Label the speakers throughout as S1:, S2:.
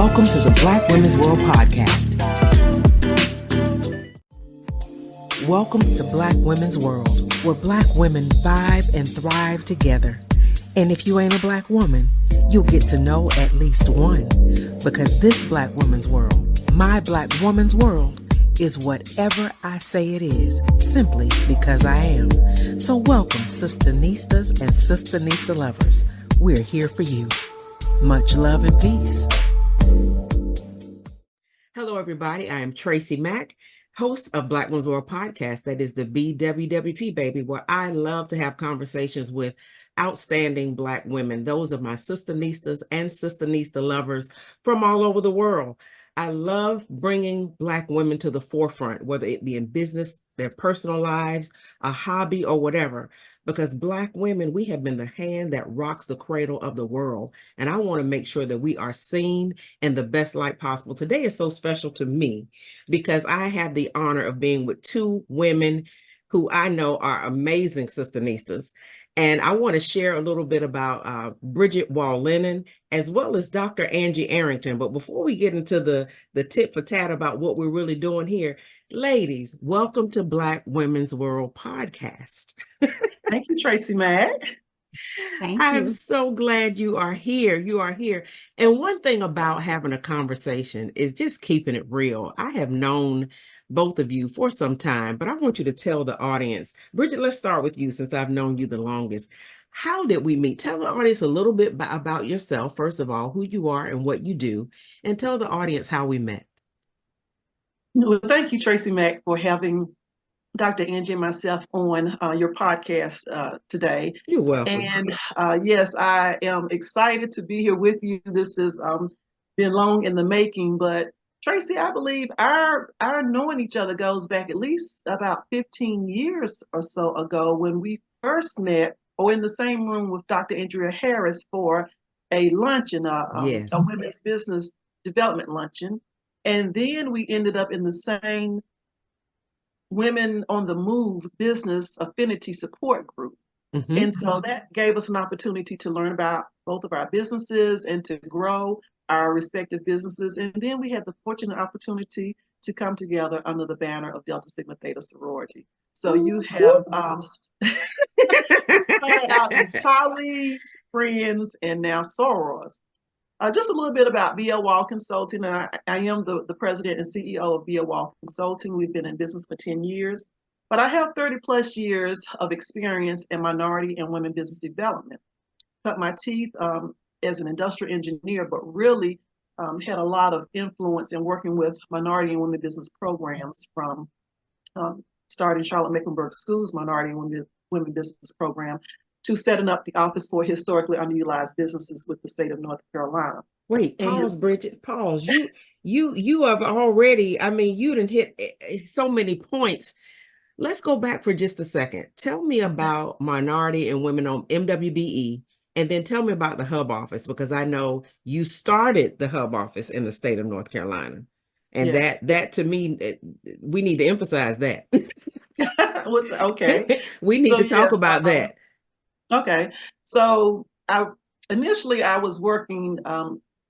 S1: Welcome to the Black Women's World Podcast. Welcome to Black Women's World, where Black women vibe and thrive together. And if you ain't a Black woman, you'll get to know at least one. Because this Black Women's World, my Black woman's world, is whatever I say it is, simply because I am. So welcome, SistaNistas and SistaNista lovers. We're here for you. Much love and peace. Hello, everybody. I am TracyMac, host of Black Women's World Podcast. That is the BWWP, baby, where I love to have conversations with outstanding Black women. Those are my SistaNistas and SistaNista lovers from all over the world. I love bringing Black women to the forefront, whether it be in business, their personal lives, a hobby, or whatever, because Black women, we have been the hand that rocks the cradle of the world. And I want to make sure that we are seen in the best light possible. Today is so special to me because I have the honor of being with two women who I know are amazing SistaNistas. And I want to share a little bit about Bridget Wall-Lennon, as well as Dr. Angie Arrington. But before we get into the tit for tat about what we're really doing here, ladies, welcome to Black Women's World Podcast.
S2: Thank you, TracyMac.
S1: I'm so glad you are here. You are here. And one thing about having a conversation is just keeping it real. I have known both of you for some time, but I want you to tell the audience. Bridget, let's start with you since I've known you the longest. How did we meet? Tell the audience a little bit about yourself, first of all, who you are and what you do, and tell the audience how we met.
S2: Well, thank you, TracyMac, for having Dr. Angie and myself on your podcast today.
S1: You're welcome.
S2: And yes, I am excited to be here with you. This has been long in the making, but Tracy, I believe our knowing each other goes back at least about 15 years or so ago when we first met, or in the same room with Dr. Andrea Harris for a luncheon,
S1: Yes.
S2: a women's business development luncheon. And then we ended up in the same Women on the Move business affinity support group.
S1: Mm-hmm.
S2: And so that gave us an opportunity to learn about both of our businesses and to grow our respective businesses. And then we had the fortunate opportunity to come together under the banner of Delta Sigma Theta sorority. So you have started out as colleagues, friends, and now sorors. Just a little bit about BLWall Consulting. I am the president and CEO of BLWall Consulting. We've been in business for 10 years, but I have 30 plus years of experience in minority and women business development. Cut my teeth as an industrial engineer, but really had a lot of influence in working with minority and women business programs from starting Charlotte-Mecklenburg School's Minority and Women Business Program to setting up the Office for Historically Underutilized Businesses with the state of North Carolina.
S1: Wait, pause, Bridget, pause. You have already, I mean, you didn't hit so many points. Let's go back for just a second. Tell me about Minority and Women on MWBE, and then tell me about the Hub Office, because I know you started the Hub Office in the state of North Carolina. And yes, that to me, we need to emphasize that.
S2: Okay.
S1: We need to talk about that.
S2: Okay. So initially I was working,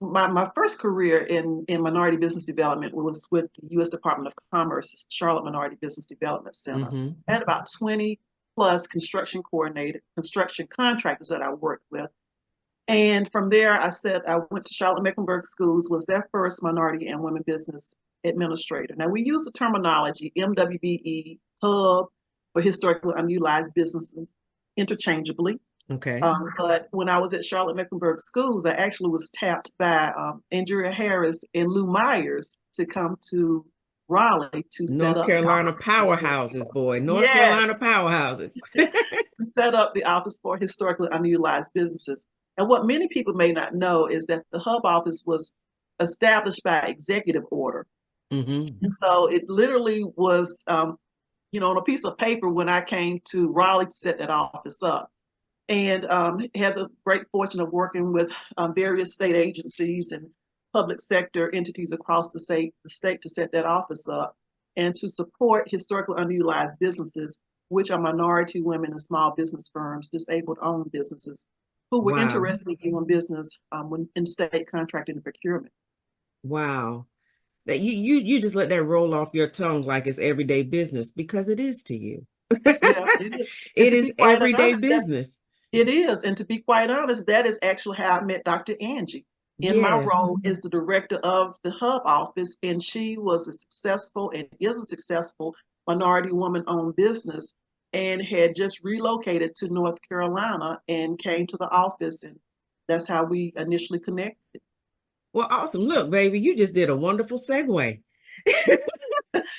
S2: my first career in minority business development was with the U.S. Department of Commerce, Charlotte Minority Business Development Center.
S1: Mm-hmm.
S2: I had about 20 plus construction contractors that I worked with. And from there, I went to Charlotte-Mecklenburg Schools, was their first minority and women business administrator. Now we use the terminology MWBE, Hub, for historically unutilized businesses interchangeably.
S1: Okay.
S2: But when I was at Charlotte-Mecklenburg Schools, I actually was tapped by Andrea Harris and Lou Myers to come to Raleigh to set up
S1: North Carolina powerhouses, boy. North Carolina powerhouses.
S2: To set up the Office for Historically Underutilized Businesses. And what many people may not know is that the Hub Office was established by executive order.
S1: Mm-hmm.
S2: And so it literally was, on a piece of paper when I came to Raleigh to set that office up. And had the great fortune of working with various state agencies and public sector entities across the state to set that office up and to support historically underutilized businesses, which are minority women and small business firms, disabled-owned businesses, who were interested in doing business in state contracting and procurement.
S1: Wow. That you just let that roll off your tongue like it's everyday business because it is to you.
S2: Yeah, it is. And
S1: It
S2: to be
S1: is
S2: quite
S1: everyday
S2: honest, that
S1: business.
S2: it is. And to be quite honest, that is actually how I met Dr. Angie in my
S1: Yes.
S2: role as the director of the Hub office. And she was a successful and is a successful minority woman owned business and had just relocated to North Carolina and came to the office. And that's how we initially connected.
S1: Well, awesome. Look, baby, you just did a wonderful segue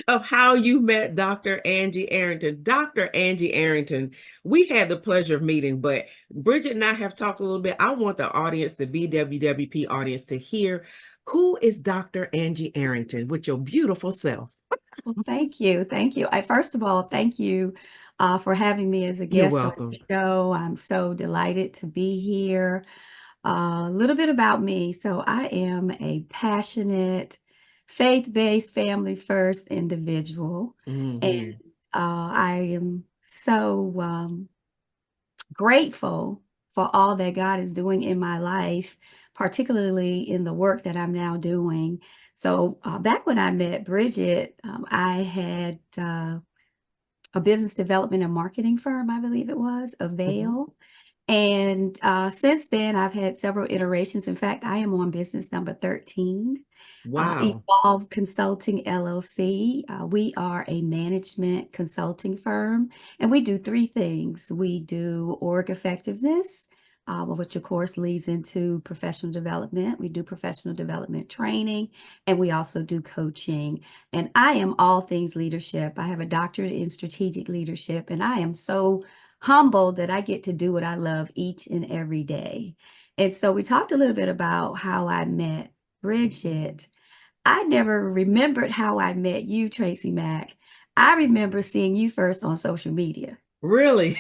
S1: of how you met Dr. Angie Arrington. Dr. Angie Arrington, we had the pleasure of meeting, but Bridget and I have talked a little bit. I want the audience, the BWWP audience, to hear who is Dr. Angie Arrington with your beautiful self.
S3: Well, thank you. Thank you. First of all, thank you for having me as a
S1: You're
S3: guest on
S1: welcome.
S3: the show. I'm so delighted to be here. A little bit about me. So I am a passionate, faith-based, family-first individual. And
S1: Hmm.
S3: I am so grateful for all that God is doing in my life, particularly in the work that I'm now doing. So back when I met Bridget, I had a business development and marketing firm, I believe it was,
S1: Hmm.
S3: Avail. And since then, I've had several iterations. In fact, I am on business number 13.
S1: Wow.
S3: Evolve Consulting LLC. We are a management consulting firm, and we do three things. We do org effectiveness, which of course leads into professional development. We do professional development training, and we also do coaching. And I am all things leadership. I have a doctorate in strategic leadership, and I am so humbled that I get to do what I love each and every day. And so we talked a little bit about how I met Bridget. I never remembered how I met you, TracyMac. I remember seeing you first on social media.
S1: Really?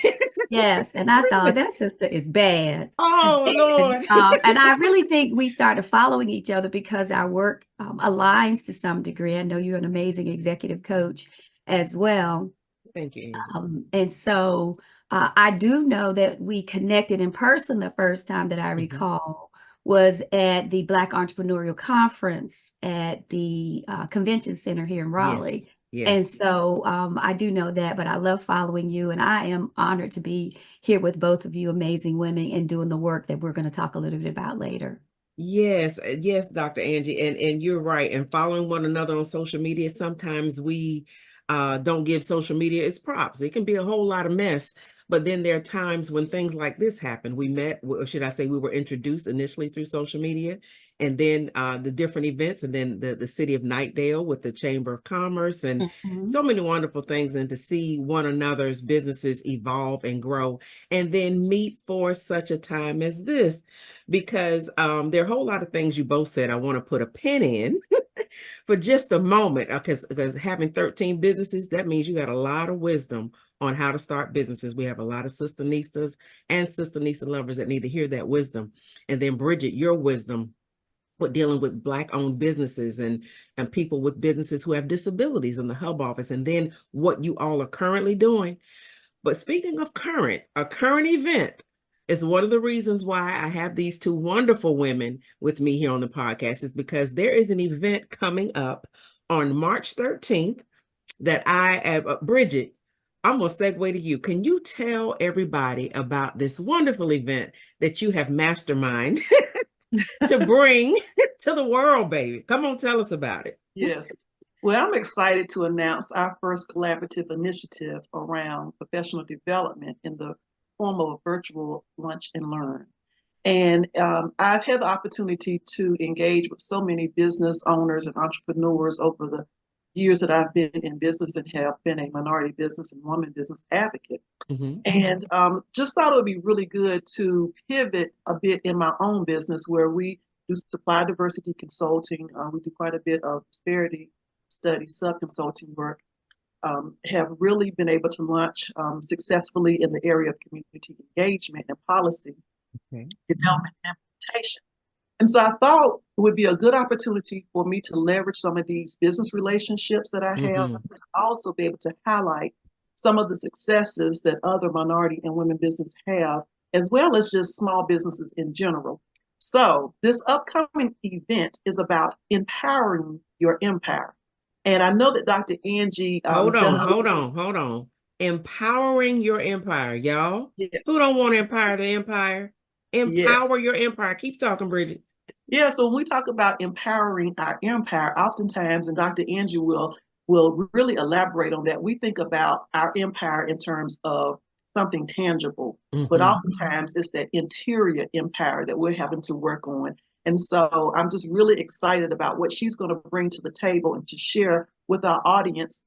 S3: Yes, and I thought
S1: Really?
S3: that sister is bad.
S1: Oh,
S3: And,
S1: Lord.
S3: and I really think we started following each other because our work aligns to some degree. I know you're an amazing executive coach as well.
S1: Thank you, Angie.
S3: And so I do know that we connected in person the first time that I
S1: Hmm.
S3: recall was at the Black Entrepreneurial Conference at the Convention Center here in
S1: Yes.
S3: Raleigh. And
S1: Yes.
S3: so I do know that, but I love following you, and I am honored to be here with both of you amazing women and doing the work that we're going to talk a little bit about later.
S1: Yes, yes, Dr. Angie, and you're right. And following one another on social media, sometimes we don't give social media its props. It can be a whole lot of mess, but then there are times when things like this happen. We met, or should I say, we were introduced initially through social media, and then the different events, and then the city of Knightdale with the Chamber of Commerce, and
S3: Mhm.
S1: so many wonderful things, and to see one another's businesses evolve and grow, and then meet for such a time as this, because there are a whole lot of things you both said I want to put a pin in for just a moment, because having 13 businesses, that means you got a lot of wisdom on how to start businesses. We have a lot of SistaNistas and SistaNista lovers that need to hear that wisdom. And then Bridget, your wisdom with dealing with Black-owned businesses and people with businesses who have disabilities in the Hub office, and then what you all are currently doing. But speaking of current, a current event is one of the reasons why I have these two wonderful women with me here on the podcast, is because there is an event coming up on March 13th that Bridget, I'm going to segue to you. Can you tell everybody about this wonderful event that you have mastermind to bring to the world, baby? Come on, tell us about it.
S2: Yes. Well, I'm excited to announce our first collaborative initiative around professional development in the form of a virtual lunch and learn. And I've had the opportunity to engage with so many business owners and entrepreneurs over the years that I've been in business and have been a minority business and woman business advocate.
S1: Mm-hmm.
S2: And just thought it would be really good to pivot a bit in my own business where we do supply diversity consulting. We do quite a bit of disparity study, sub-consulting work. Have really been able to launch successfully in the area of community engagement and policy
S1: Okay.
S2: development and implementation. And so I thought it would be a good opportunity for me to leverage some of these business relationships that I have,
S1: Mm-hmm.
S2: to also be able to highlight some of the successes that other minority and women business have, as well as just small businesses in general. So this upcoming event is about empowering your empire. And I know that Dr. Angie
S1: Hold
S2: done
S1: on,
S2: a
S1: hold
S2: little
S1: on, hold on. Empowering your empire, y'all.
S2: yes,
S1: Who don't want to empower the empire?
S2: yes.
S1: Empower your empire. Keep talking, Bridget.
S2: Yeah, so when we talk about empowering our empire, oftentimes, and Dr. Angie will really elaborate on that, we think about our empire in terms of something tangible, but
S1: Mm-hmm.
S2: oftentimes it's that interior empire that we're having to work on. And so I'm just really excited about what she's going to bring to the table and to share with our audience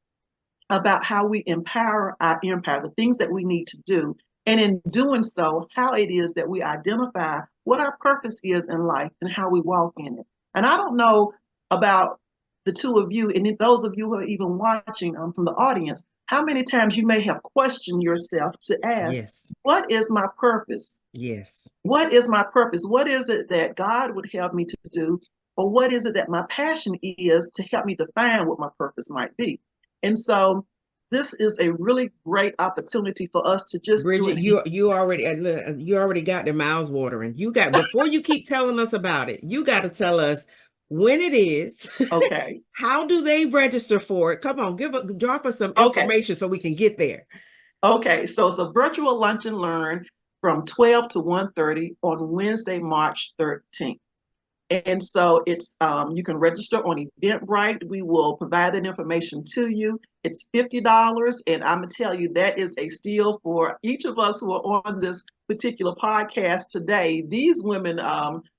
S2: about how we empower our empire, the things that we need to do. And in doing so, how it is that we identify what our purpose is in life and how we walk in it. And I don't know about the two of you, and those of you who are even watching from the audience, how many times you may have questioned yourself to ask,
S1: Yes.
S2: what is my purpose?
S1: Yes.
S2: What is my purpose? What is it that God would have me to do? Or what is it that my passion is to help me define what my purpose might be? And so this is a really great opportunity for us to just do
S1: Bridget,
S2: an
S1: you already got the mouths watering. You got, before you keep telling us about it, you got to tell us when it is.
S2: okay.
S1: How do they register for it? Come on, drop us some
S2: Okay.
S1: information so we can get there.
S2: Okay. So it's a virtual lunch and learn from 12 to 1:30 on Wednesday, March 13th. And so it's you can register on Eventbrite. We will provide that information to you. It's $50, and I'm gonna tell you that is a steal for each of us who are on this particular podcast today. These women,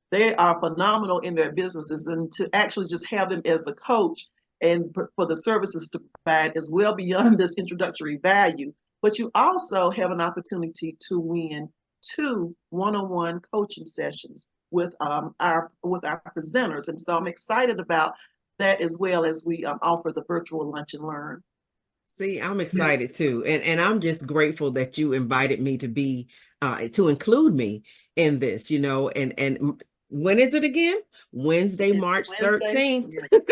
S2: they are phenomenal in their businesses, and to actually just have them as a coach and for the services to provide is well beyond this introductory value. But you also have an opportunity to win 2 one-on-one coaching sessions with our presenters, and so I'm excited about that as well as we offer the virtual lunch and learn.
S1: See, I'm excited too, and I'm just grateful that you invited me to include me in this. And when is it again? Wednesday,
S2: It's
S1: March
S2: Wednesday.
S1: 13th.
S2: Yes.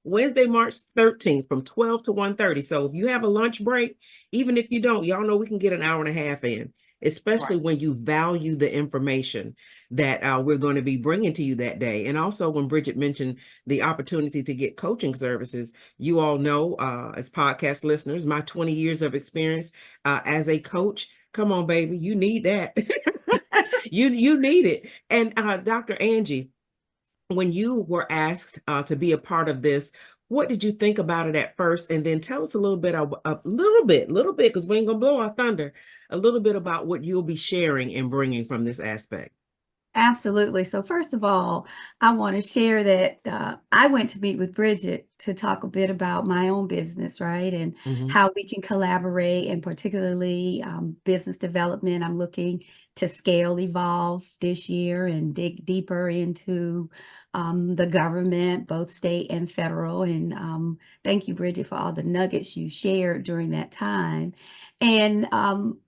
S1: Wednesday, March 13th from 12 to 1:30. So if you have a lunch break, even if you don't, y'all know we can get an hour and a half in, especially
S2: Right.
S1: when you value the information that we're going to be bringing to you that day. And also when Bridget mentioned the opportunity to get coaching services, you all know, as podcast listeners, my 20 years of experience as a coach. Come on, baby, you need that. You need it. And Dr. Angie, when you were asked to be a part of this, what did you think about it at first? And then tell us a little bit, because we ain't gonna blow our thunder, a little bit about what you'll be sharing and bringing from this aspect.
S3: Absolutely. So first of all, I want to share that I went to meet with Bridget to talk a bit about my own business, right? And how we can collaborate, and particularly business development. I'm looking to scale Evolve this year and dig deeper into the government, both state and federal. And thank you, Bridget, for all the nuggets you shared during that time. And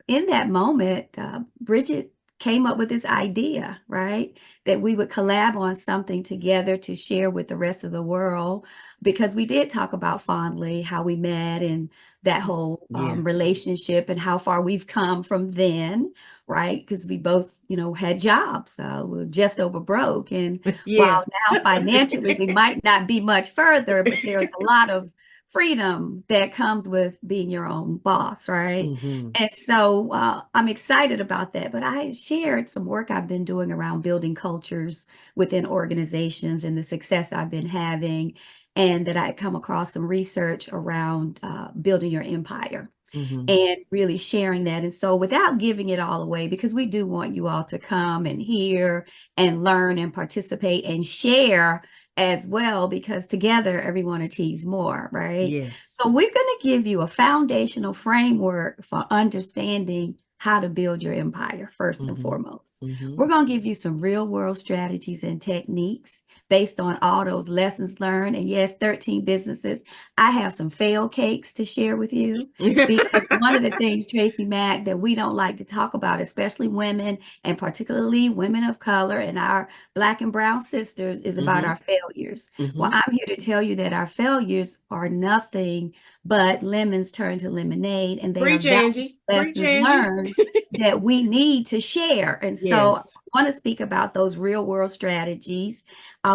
S3: in that moment, Bridget came up with this idea, right? That we would collab on something together to share with the rest of the world, because we did talk about fondly how we met and that whole relationship and how far we've come from then, right? Because we both, had jobs. So we were just over broke. And while now financially we might not be much further, but there's a lot of freedom that comes with being your own boss, right? And so I'm excited about that. But I shared some work I've been doing around building cultures within organizations and the success I've been having, and that I come across some research around building your empire. And really sharing that. And so without giving it all away, because we do want you all to come and hear and learn and participate and share as well, because together everyone achieves more, right?
S1: Yes.
S3: So we're going to give you a foundational framework for understanding how to build your empire, first and foremost. We're going to give you some real world strategies and techniques based on all those lessons learned. And yes, 13 businesses. I have some fail cakes to share with you, because one of the things, TracyMac, that we don't like to talk about, especially women and particularly women of color and our Black and brown sisters, is about our failures. Well, I'm here to tell you that our failures are nothing but lemons turned to lemonade, and they
S1: Preach,
S3: are
S1: Angie. Preach,
S3: lessons
S1: Angie.
S3: learned that we need to share. And so
S1: Yes.
S3: I want to speak about those real world strategies.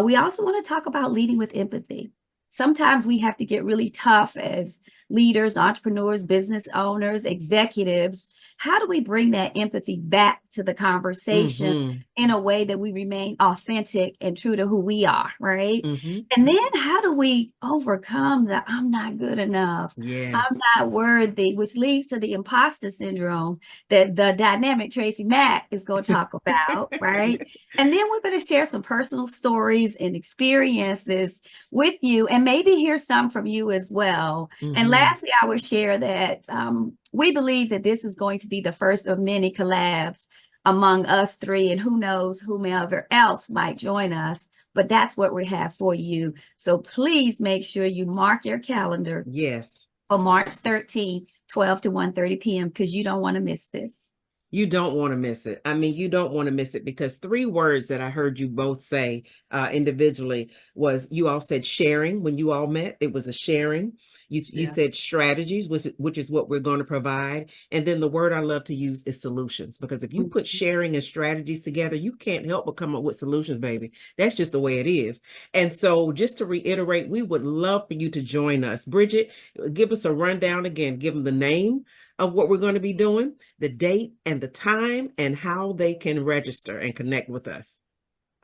S3: We also want to talk about leading with empathy. Sometimes we have to get really tough as leaders, entrepreneurs, business owners, executives. How do we bring that empathy back to the conversation
S1: Mm-hmm.
S3: in a way that we remain authentic and true to who we are, right?
S1: Mm-hmm.
S3: And then how do we overcome the I'm not good enough, I'm
S1: Yes.
S3: not worthy, which leads to the imposter syndrome that the dynamic TracyMac is going to talk about, right? And then we're going to share some personal stories and experiences with you, and maybe hear some from you as well. And
S1: Mm-hmm.
S3: lastly, I would share that we believe that this is going to be the first of many collabs among us three, and who knows, whomever else might join us. But that's what we have for you. So please make sure you mark your calendar
S1: Yes.
S3: for March 13th, 12 to 1:30 p.m. because you don't want to miss this.
S1: You don't want to miss it. I mean, you don't want to miss it because three words that I heard you both say individually was, you all said sharing. When you all met, it was a sharing. You
S2: Yeah.
S1: said strategies, which is what we're going to provide. And then the word I love to use is solutions, because if you put sharing and strategies together, you can't help but come up with solutions, baby. That's just the way it is. And so just to reiterate, we would love for you to join us. Bridget, give us a rundown again. Give them the name of what we're going to be doing, the date and the time, and how they can register and connect with us.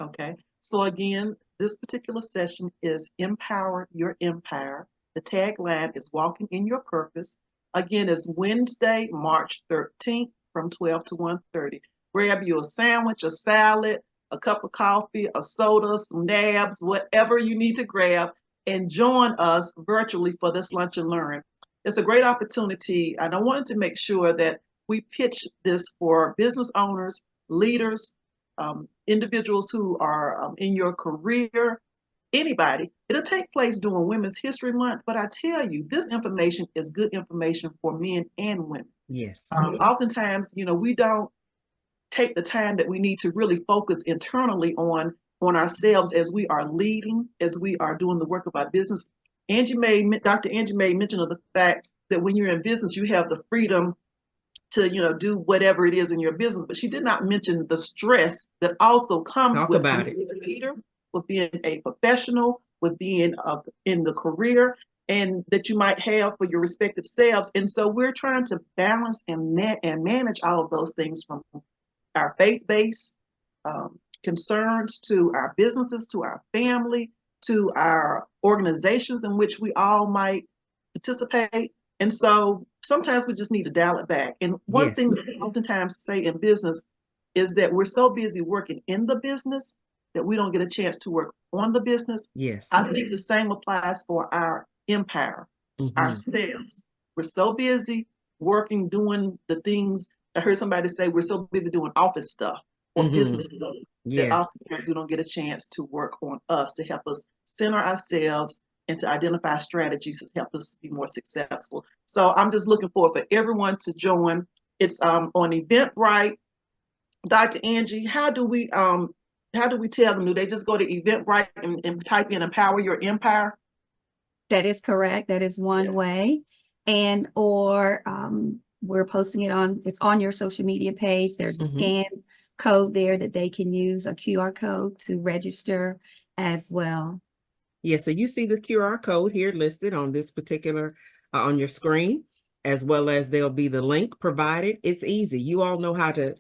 S2: Okay. So again, this particular session is Empower Your Empire. The tagline is Walking in Your Purpose. Again, it's Wednesday, March 13th from 12 to 1:30. Grab you a sandwich, a salad, a cup of coffee, a soda, some nabs, whatever you need to grab, and join us virtually for this lunch and learn. It's a great opportunity, and I wanted to make sure that we pitch this for business owners, leaders, individuals who are in your career, anybody. It'll take place during Women's History Month, but I tell you, this information is good information for men and women.
S1: Yes.
S2: Oftentimes, we don't take the time that we need to really focus internally on ourselves as we are leading, as we are doing the work of our business. Dr. Angie made mention of the fact that when you're in business, you have the freedom to do whatever it is in your business, but she did not mention the stress that also comes
S1: Talk
S2: with
S1: about it.
S2: being a leader, with being a professional, with being in the career, and that you might have for your respective selves. And so we're trying to balance and manage all of those things, from our faith-based concerns to our businesses, to our family, to our organizations in which we all might participate. And so sometimes we just need to dial it back. And one thing
S1: Yes.
S2: that we oftentimes say in business is that we're so busy working in the business that we don't get a chance to work on the business.
S1: Yes.
S2: I think the same applies for our empire, ourselves. We're so busy working, doing the things. I heard somebody say we're so busy doing office stuff or business stuff that
S1: Yeah.
S2: oftentimes we don't get a chance to work on us, to help us center ourselves and to identify strategies to help us be more successful. So I'm just looking forward for everyone to join. It's on Eventbrite. Dr. Angie, how do we tell them? Do they just go to Eventbrite and type in Empower Your Empire?
S3: That is correct. That is one
S2: Yes.
S3: way. And or we're posting it's on your social media page. There's a scan code there that they can use, a QR code to register as well.
S1: Yeah, so you see the QR code here listed on this particular, on your screen, as well as there'll be the link provided. It's easy. You all know how to,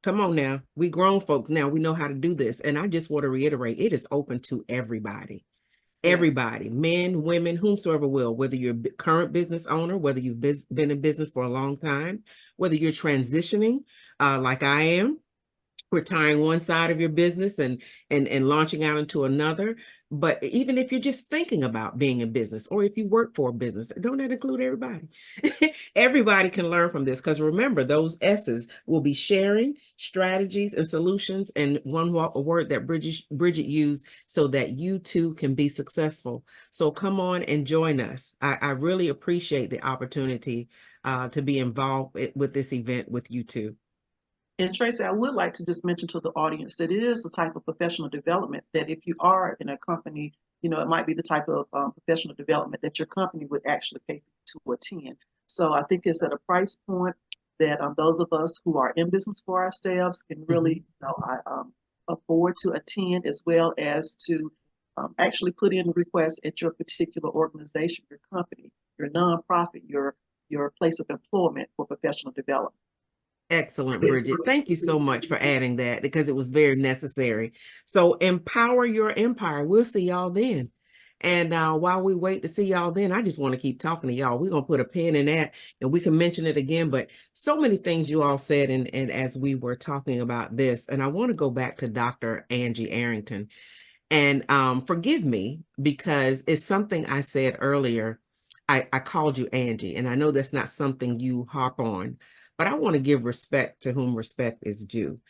S1: come on now. We grown folks now, we know how to do this. And I just want to reiterate, it is open to everybody.
S2: Yes.
S1: Everybody, men, women, whomsoever will, whether you're a current business owner, whether you've been in business for a long time, whether you're transitioning like I am, retiring one side of your business and launching out into another. But even if you're just thinking about being in business, or if you work for a business, don't that include everybody? Everybody can learn from this, because remember, those S's will be sharing, strategies, and solutions, and one word that Bridget used, so that you too can be successful. So come on and join us. I really appreciate the opportunity to be involved with this event with you too.
S2: And Tracy, I would like to just mention to the audience that it is a type of professional development that if you are in a company, it might be the type of professional development that your company would actually pay to attend. So I think it's at a price point that those of us who are in business for ourselves can really, afford to attend, as well as to actually put in requests at your particular organization, your company, your nonprofit, your place of employment for professional development.
S1: Excellent, Bridget. Thank you so much for adding that because it was very necessary. So empower your empire. We'll see y'all then. And while we wait to see y'all then, I just want to keep talking to y'all. We're going to put a pin in that and we can mention it again. But so many things you all said, and as we were talking about this, and I want to go back to Dr. Angie Arrington. And forgive me, because it's something I said earlier. I called you Angie, and I know that's not something you harp on, but I want to give respect to whom respect is due.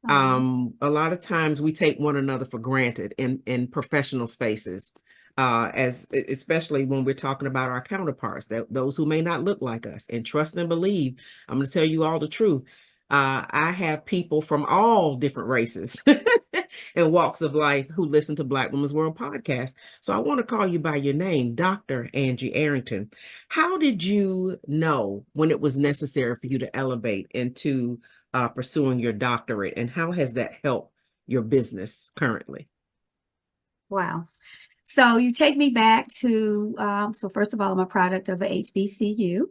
S1: A lot of times we take one another for granted in professional spaces, especially when we're talking about our counterparts, those who may not look like us. And trust and believe, I'm going to tell you all the truth. I have people from all different races and walks of life who listen to Black Women's World podcast. So I want to call you by your name, Dr. Angie Arrington. How did you know when it was necessary for you to elevate into pursuing your doctorate, and how has that helped your business currently?
S3: Wow. So you take me back to, so first of all, I'm a product of a HBCU.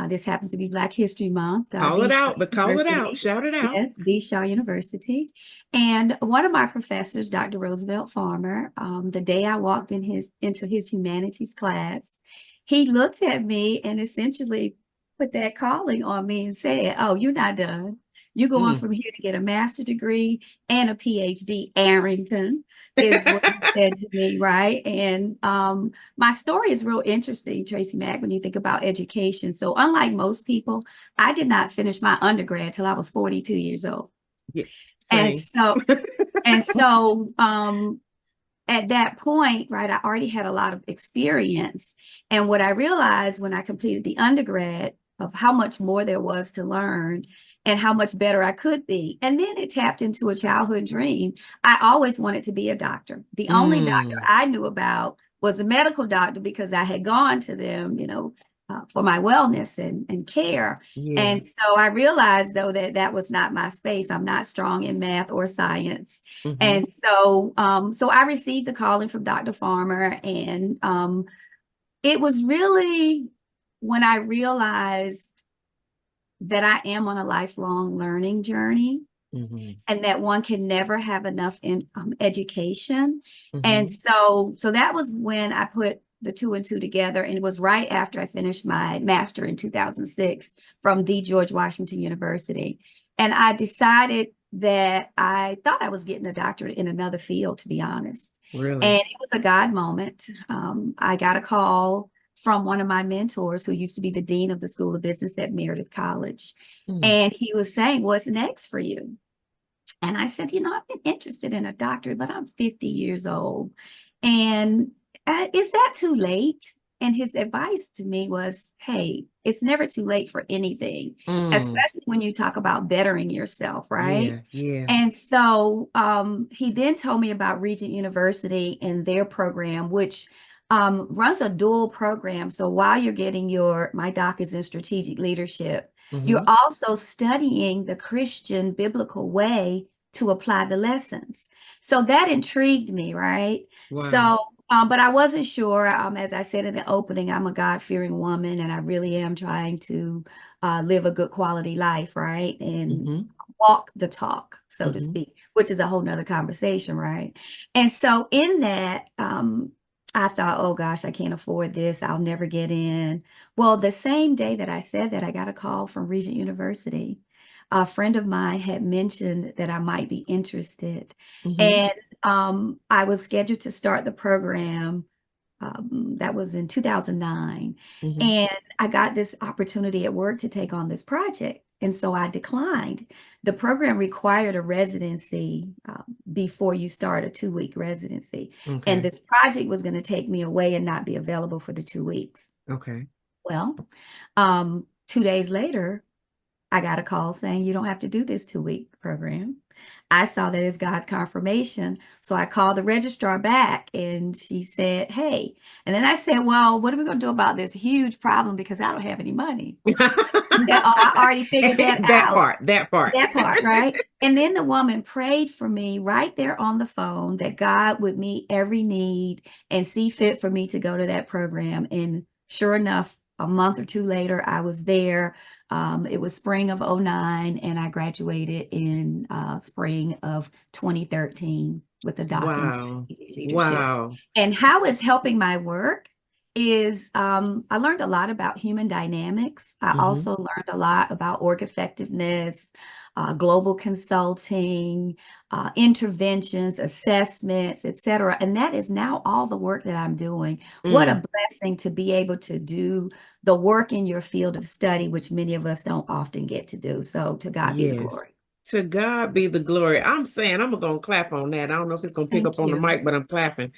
S3: This happens to be Black History Month.
S1: Call it out, but call it out, shout it out.
S3: Yes, B. Shaw University. And one of my professors, Dr. Roosevelt Farmer, the day I walked into his humanities class, he looked at me and essentially put that calling on me and said, "Oh, you're not done. You're going from here to get a master's degree and a PhD, Arrington," is what he said to me, right? And my story is real interesting, TracyMac, when you think about education. So unlike most people, I did not finish my undergrad till I was 42 years old.
S1: Yeah,
S3: and so at that point, right, I already had a lot of experience. And what I realized when I completed the undergrad of how much more there was to learn and how much better I could be. And then it tapped into a childhood dream. I always wanted to be a doctor. The only doctor I knew about was a medical doctor because I had gone to them, for my wellness and care.
S1: Yeah.
S3: And so I realized, though, that that was not my space. I'm not strong in math or science. And so I received the calling from Dr. Farmer. And it was really when I realized that I am on a lifelong learning journey, and that one can never have enough in education. And so that was when I put the two and two together. And it was right after I finished my master in 2006 from the George Washington University. And I decided that I thought I was getting a doctorate in another field, to be honest.
S1: Really?
S3: And it was a God moment. I got a call from one of my mentors who used to be the dean of the School of Business at Meredith College. And he was saying, "What's next for you?" And I said, "I've been interested in a doctorate, but I'm 50 years old. And is that too late?" And his advice to me was, "Hey, it's never too late for anything, especially when you talk about bettering yourself, right?"
S1: Yeah.
S3: And so he then told me about Regent University and their program, which runs a dual program. So while you're getting my doc is in strategic leadership, you're also studying the Christian biblical way to apply the lessons. So that intrigued me, right?
S1: Wow.
S3: So, but I wasn't sure. As I said in the opening, I'm a God-fearing woman, and I really am trying to live a good quality life, right? And walk the talk, so to speak, which is a whole nother conversation, right? And so in that, I thought, "Oh gosh, I can't afford this. I'll never get in." Well, the same day that I said that, I got a call from Regent University. A friend of mine had mentioned that I might be interested. And I was scheduled to start the program. That was in 2009. And I got this opportunity at work to take on this project. And so I declined. The program required a residency before you start, a 2-week residency. And this project was going to take me away and not be available for the 2 weeks.
S1: Okay.
S3: Well, 2 days later, I got a call saying you don't have to do this 2-week program. I saw that as God's confirmation. So I called the registrar back and she said, hey. And then I said, well, what are we going to do about this huge problem? Because I don't have any money. That, oh, I already figured that out.
S1: That part,
S3: right? And then the woman prayed for me right there on the phone that God would meet every need and see fit for me to go to that program. And sure enough, a month or two later, I was there. It was spring of 2009, and I graduated in spring of 2013 with a doctorate in
S1: Wow.
S3: strategic leadership.
S1: Wow.
S3: And how it's helping my work is I learned a lot about human dynamics. I also learned a lot about org effectiveness, global consulting, interventions, assessments, etc. And that is now all the work that I'm doing. What a blessing to be able to do the work in your field of study, which many of us don't often get to do. So to God be the glory.
S1: To God be the glory. I'm saying I'm going to clap on that. I don't know if it's going to pick up on the mic, but I'm clapping.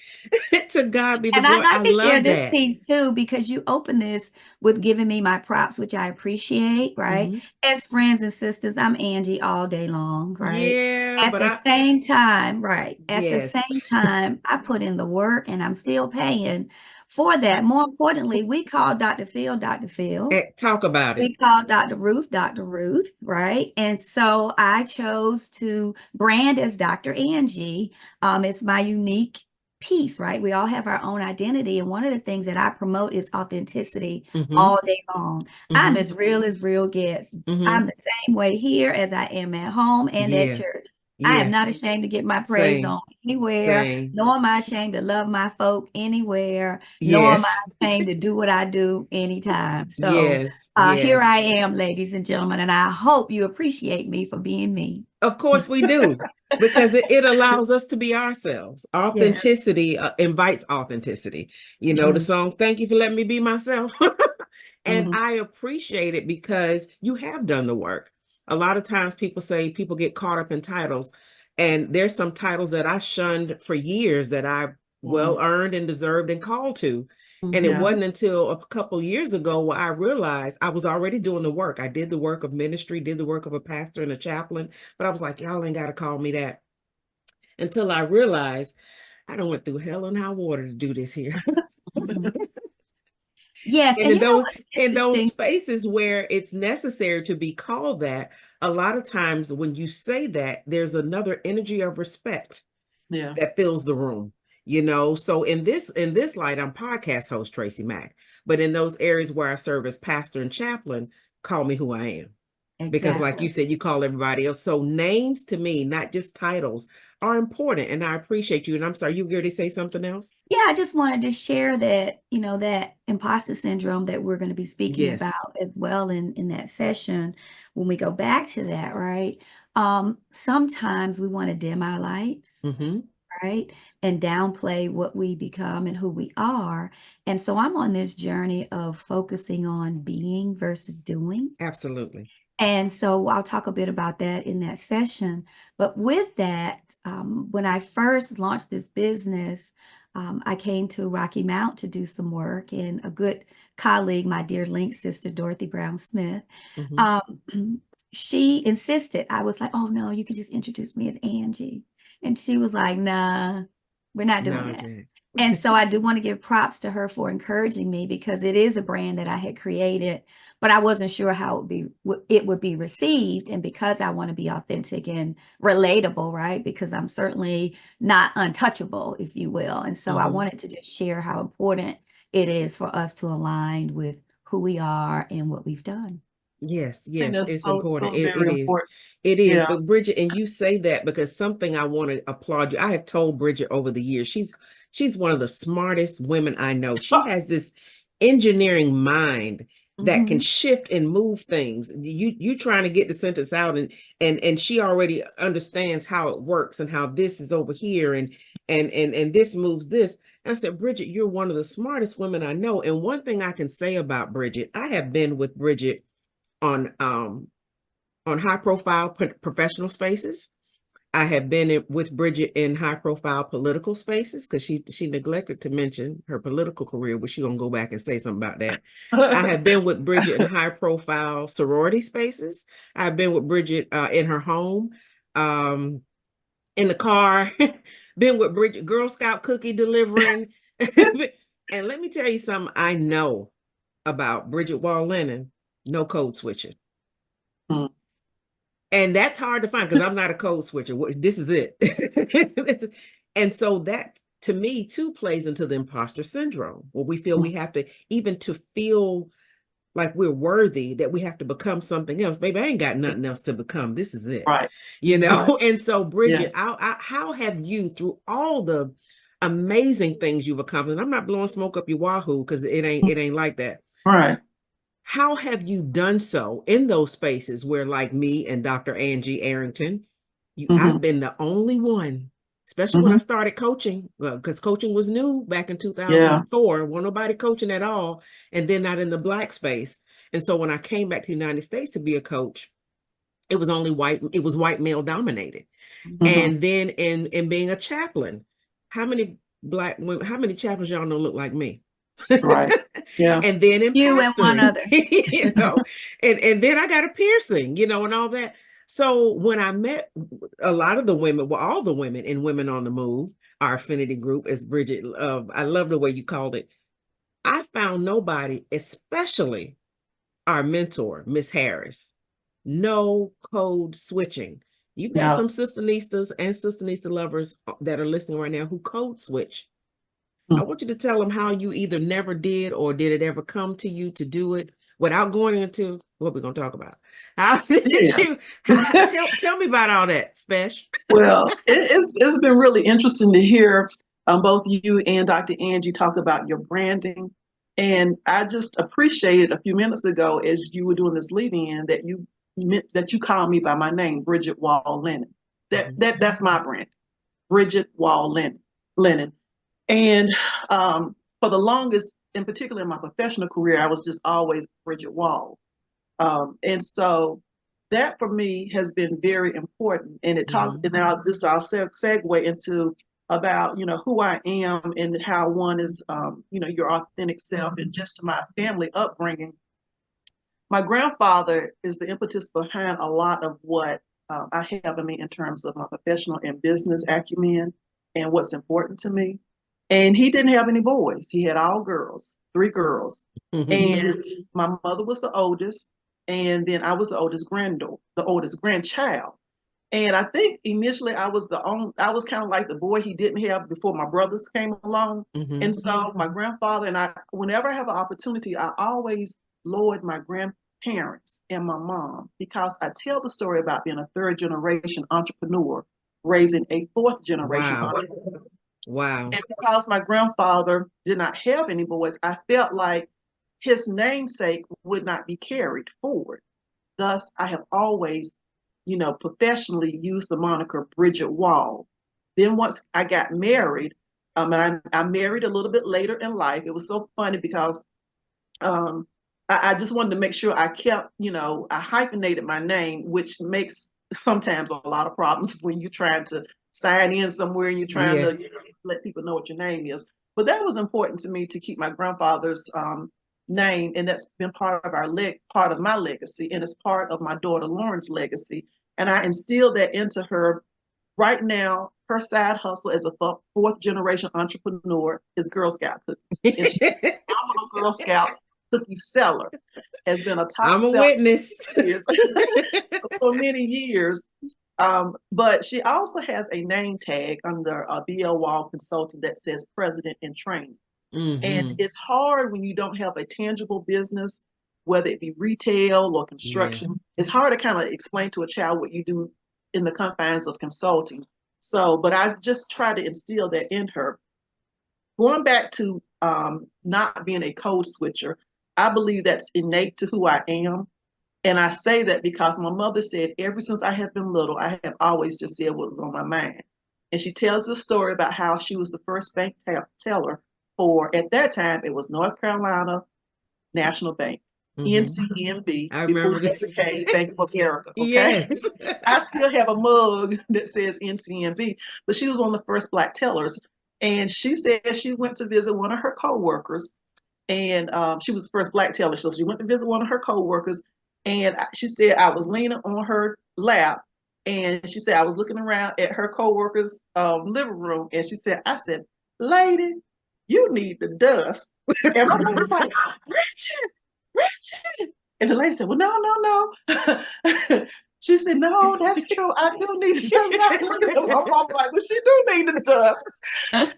S1: To God be the
S3: And
S1: glory.
S3: I'd like
S1: I
S3: to share
S1: love
S3: this
S1: that.
S3: piece too, because you opened this with giving me my props, which I appreciate, right? As friends and sisters, I'm Angie all day long, right?
S1: Yeah,
S3: At
S1: but
S3: the same time, right? At the
S1: yes.
S3: same time, I put in the work and I'm still paying for that. More importantly, we called Dr. Phil, Dr. Phil.
S1: Talk about it.
S3: We called Dr. Ruth, right? And so I chose to brand as Dr. Angie. It's my unique piece, right? We all have our own identity. And one of the things that I promote is authenticity all day long. I'm as real gets. I'm the same way here as I am at home and at church. I am not ashamed to get my praise on anywhere, nor am I ashamed to love my folk anywhere, nor am I ashamed to do what I do anytime. So here I am, ladies and gentlemen, and I hope you appreciate me for being me.
S1: Of course we do, because it allows us to be ourselves. Authenticity invites authenticity. You know, the song, Thank You for Letting Me Be Myself. And I appreciate it because you have done the work. A lot of times people say people get caught up in titles, and there's some titles that I shunned for years that I well earned and deserved and called to. And it wasn't until a couple years ago where I realized I was already doing the work. I did the work of ministry, did the work of a pastor and a chaplain, but I was like, y'all ain't got to call me that. Until I realized I done went through hell and high water to do this here.
S3: Yes,
S1: and in those
S3: interesting.
S1: spaces where it's necessary to be called that, a lot of times when you say that, there's another energy of respect that fills the room, you know. So in this light, I'm podcast host TracyMac, but in those areas where I serve as pastor and chaplain, call me who I am. Because like you said, you call everybody else. So names to me, not just titles, are important. And I appreciate you. And I'm sorry, you were going to say something else?
S3: Yeah, I just wanted to share that, you know, that imposter syndrome that we're going to be speaking about as well in that session. When we go back to that, right? Sometimes we want to dim our lights. Right? And downplay what we become and who we are. And so I'm on this journey of focusing on being versus doing.
S1: Absolutely.
S3: And so I'll talk a bit about that in that session. But with that, when I first launched this business, I came to Rocky Mount to do some work, and a good colleague, my dear link sister, Dorothy Brown Smith, she insisted. I was like, oh no, you can just introduce me as Angie. And she was like, nah, we're not doing that. And so I do want to give props to her for encouraging me, because it is a brand that I had created, but I wasn't sure how it would be received. And because I want to be authentic and relatable, right? Because I'm certainly not untouchable, if you will. And so I wanted to just share how important it is for us to align with who we are and what we've done.
S1: Yes, it's important.
S2: So
S1: It
S2: very
S1: is.
S2: important.
S1: It is. But Bridget, and you say that because something I want to applaud you. I have told Bridget over the years, she's one of the smartest women I know. She has this engineering mind that can shift and move things. You trying to get the sentence out, and she already understands how it works and how this is over here and this moves this. And I said, Bridget, you're one of the smartest women I know. And one thing I can say about Bridget, I have been with Bridget on high profile professional spaces. I have been with Bridget in high profile political spaces because she neglected to mention her political career, but she's gonna go back and say something about that. I have been with Bridget in high profile sorority spaces. I've been with Bridget in her home, in the car, been with Bridget Girl Scout cookie delivering. And let me tell you something I know about Bridget Wall-Lennon, no code switching.
S2: Mm.
S1: And that's hard to find because I'm not a code switcher. This is it. And so that to me too plays into the imposter syndrome, where we feel we have to, even to feel like we're worthy, that we have to become something else. Baby, I ain't got nothing else to become. This is it.
S2: Right.
S1: You know?
S2: Right.
S1: And so Bridget,
S2: Yeah.
S1: how have you, through all the amazing things you've accomplished, I'm not blowing smoke up your wahoo because it ain't like that.
S2: Right.
S1: How have you done so in those spaces where, like me and Dr. Angie Arrington, I've been the only one, especially when I started coaching, because coaching was new back in 2004. Wasn't nobody coaching at all, and then not in the Black space. And so when I came back to the United States to be a coach, it was white male dominated. And then in being a chaplain, how many Black women, how many chaplains y'all know look like me?
S2: Right. Yeah.
S1: And then in
S3: You and one
S1: pastoring,
S3: other.
S1: you know, and then I got a piercing, you know, and all that. So when I met a lot of the women, well, all the women in Women on the Move, our affinity group, as Bridget, I love the way you called it. I found nobody, especially our mentor, Miss Harris, no code switching. You've got some SistaNistas and SistaNista lovers that are listening right now who code switch. I want you to tell them how you either never did or did it ever come to you to do it without going into what we're going to talk about. How did you, tell me about all that, Spesh.
S2: Well, it's been really interesting to hear both you and Dr. Angie talk about your branding. And I just appreciated a few minutes ago as you were doing this lead in that you called me by my name, Bridget Wall-Lennon. That's my brand, Bridget Wall-Lennon. And for the longest, in particular in my professional career, I was just always Bridget Wall. And so that for me has been very important. And it talks, and now this I'll segue into about, who I am and how one is, your authentic self, and just my family upbringing. My grandfather is the impetus behind a lot of what I have in me in terms of my professional and business acumen and what's important to me. And he didn't have any boys. He had all girls, 3 girls. And my mother was the oldest. And then I was the oldest grandchild. And I think initially I was kind of like the boy he didn't have before my brothers came along. And so my grandfather and I, whenever I have an opportunity, I always lowered my grandparents and my mom, because I tell the story about being a 3rd generation entrepreneur, raising a 4th generation entrepreneur.
S1: Wow.
S2: And because my grandfather did not have any boys, I felt like his namesake would not be carried forward. Thus, I have always, professionally used the moniker Bridget Wall. Then once I got married, and I married a little bit later in life. It was so funny because I just wanted to make sure I kept, I hyphenated my name, which makes sometimes a lot of problems when you're trying to sign in somewhere and you're trying to let people know what your name is. But that was important to me to keep my grandfather's name, and that's been part of my legacy, and it's part of my daughter Lauren's legacy. And I instilled that into her. Right now, her side hustle as a 4th generation entrepreneur is Girl Scout cookies. And she's a phenomenal Girl Scout cookie seller. Has been a top
S1: I'm a
S2: seller
S1: witness
S2: for many years. But she also has a name tag under a BLWall consultant that says President in Training. And it's hard when you don't have a tangible business, whether it be retail or construction. It's hard to kind of explain to a child what you do in the confines of consulting. So, but I just try to instill that in her. Going back to not being a code switcher, I believe that's innate to who I am. And I say that because my mother said, ever since I have been little, I have always just said what was on my mind. And she tells the story about how she was the first bank teller for, at that time, it was North Carolina National Bank. NCNB,
S1: I
S2: before
S1: remember
S2: it
S1: that.
S2: became Bank of America. Okay.
S1: Yes.
S2: I still have a mug that says NCNB, but she was one of the first Black tellers. And she said she went to visit one of her coworkers, and she was the first Black teller. So she went to visit one of her coworkers, and she said I was leaning on her lap, and she said I was looking around at her coworker's living room, and she said, I said, lady, you need the dust. And my mom was like, Bridget, Bridget. And the lady said, well, no, no, no. She said, no, that's true. I do need the dust. And I'm looking at my mom like, well, she do need the dust.
S1: And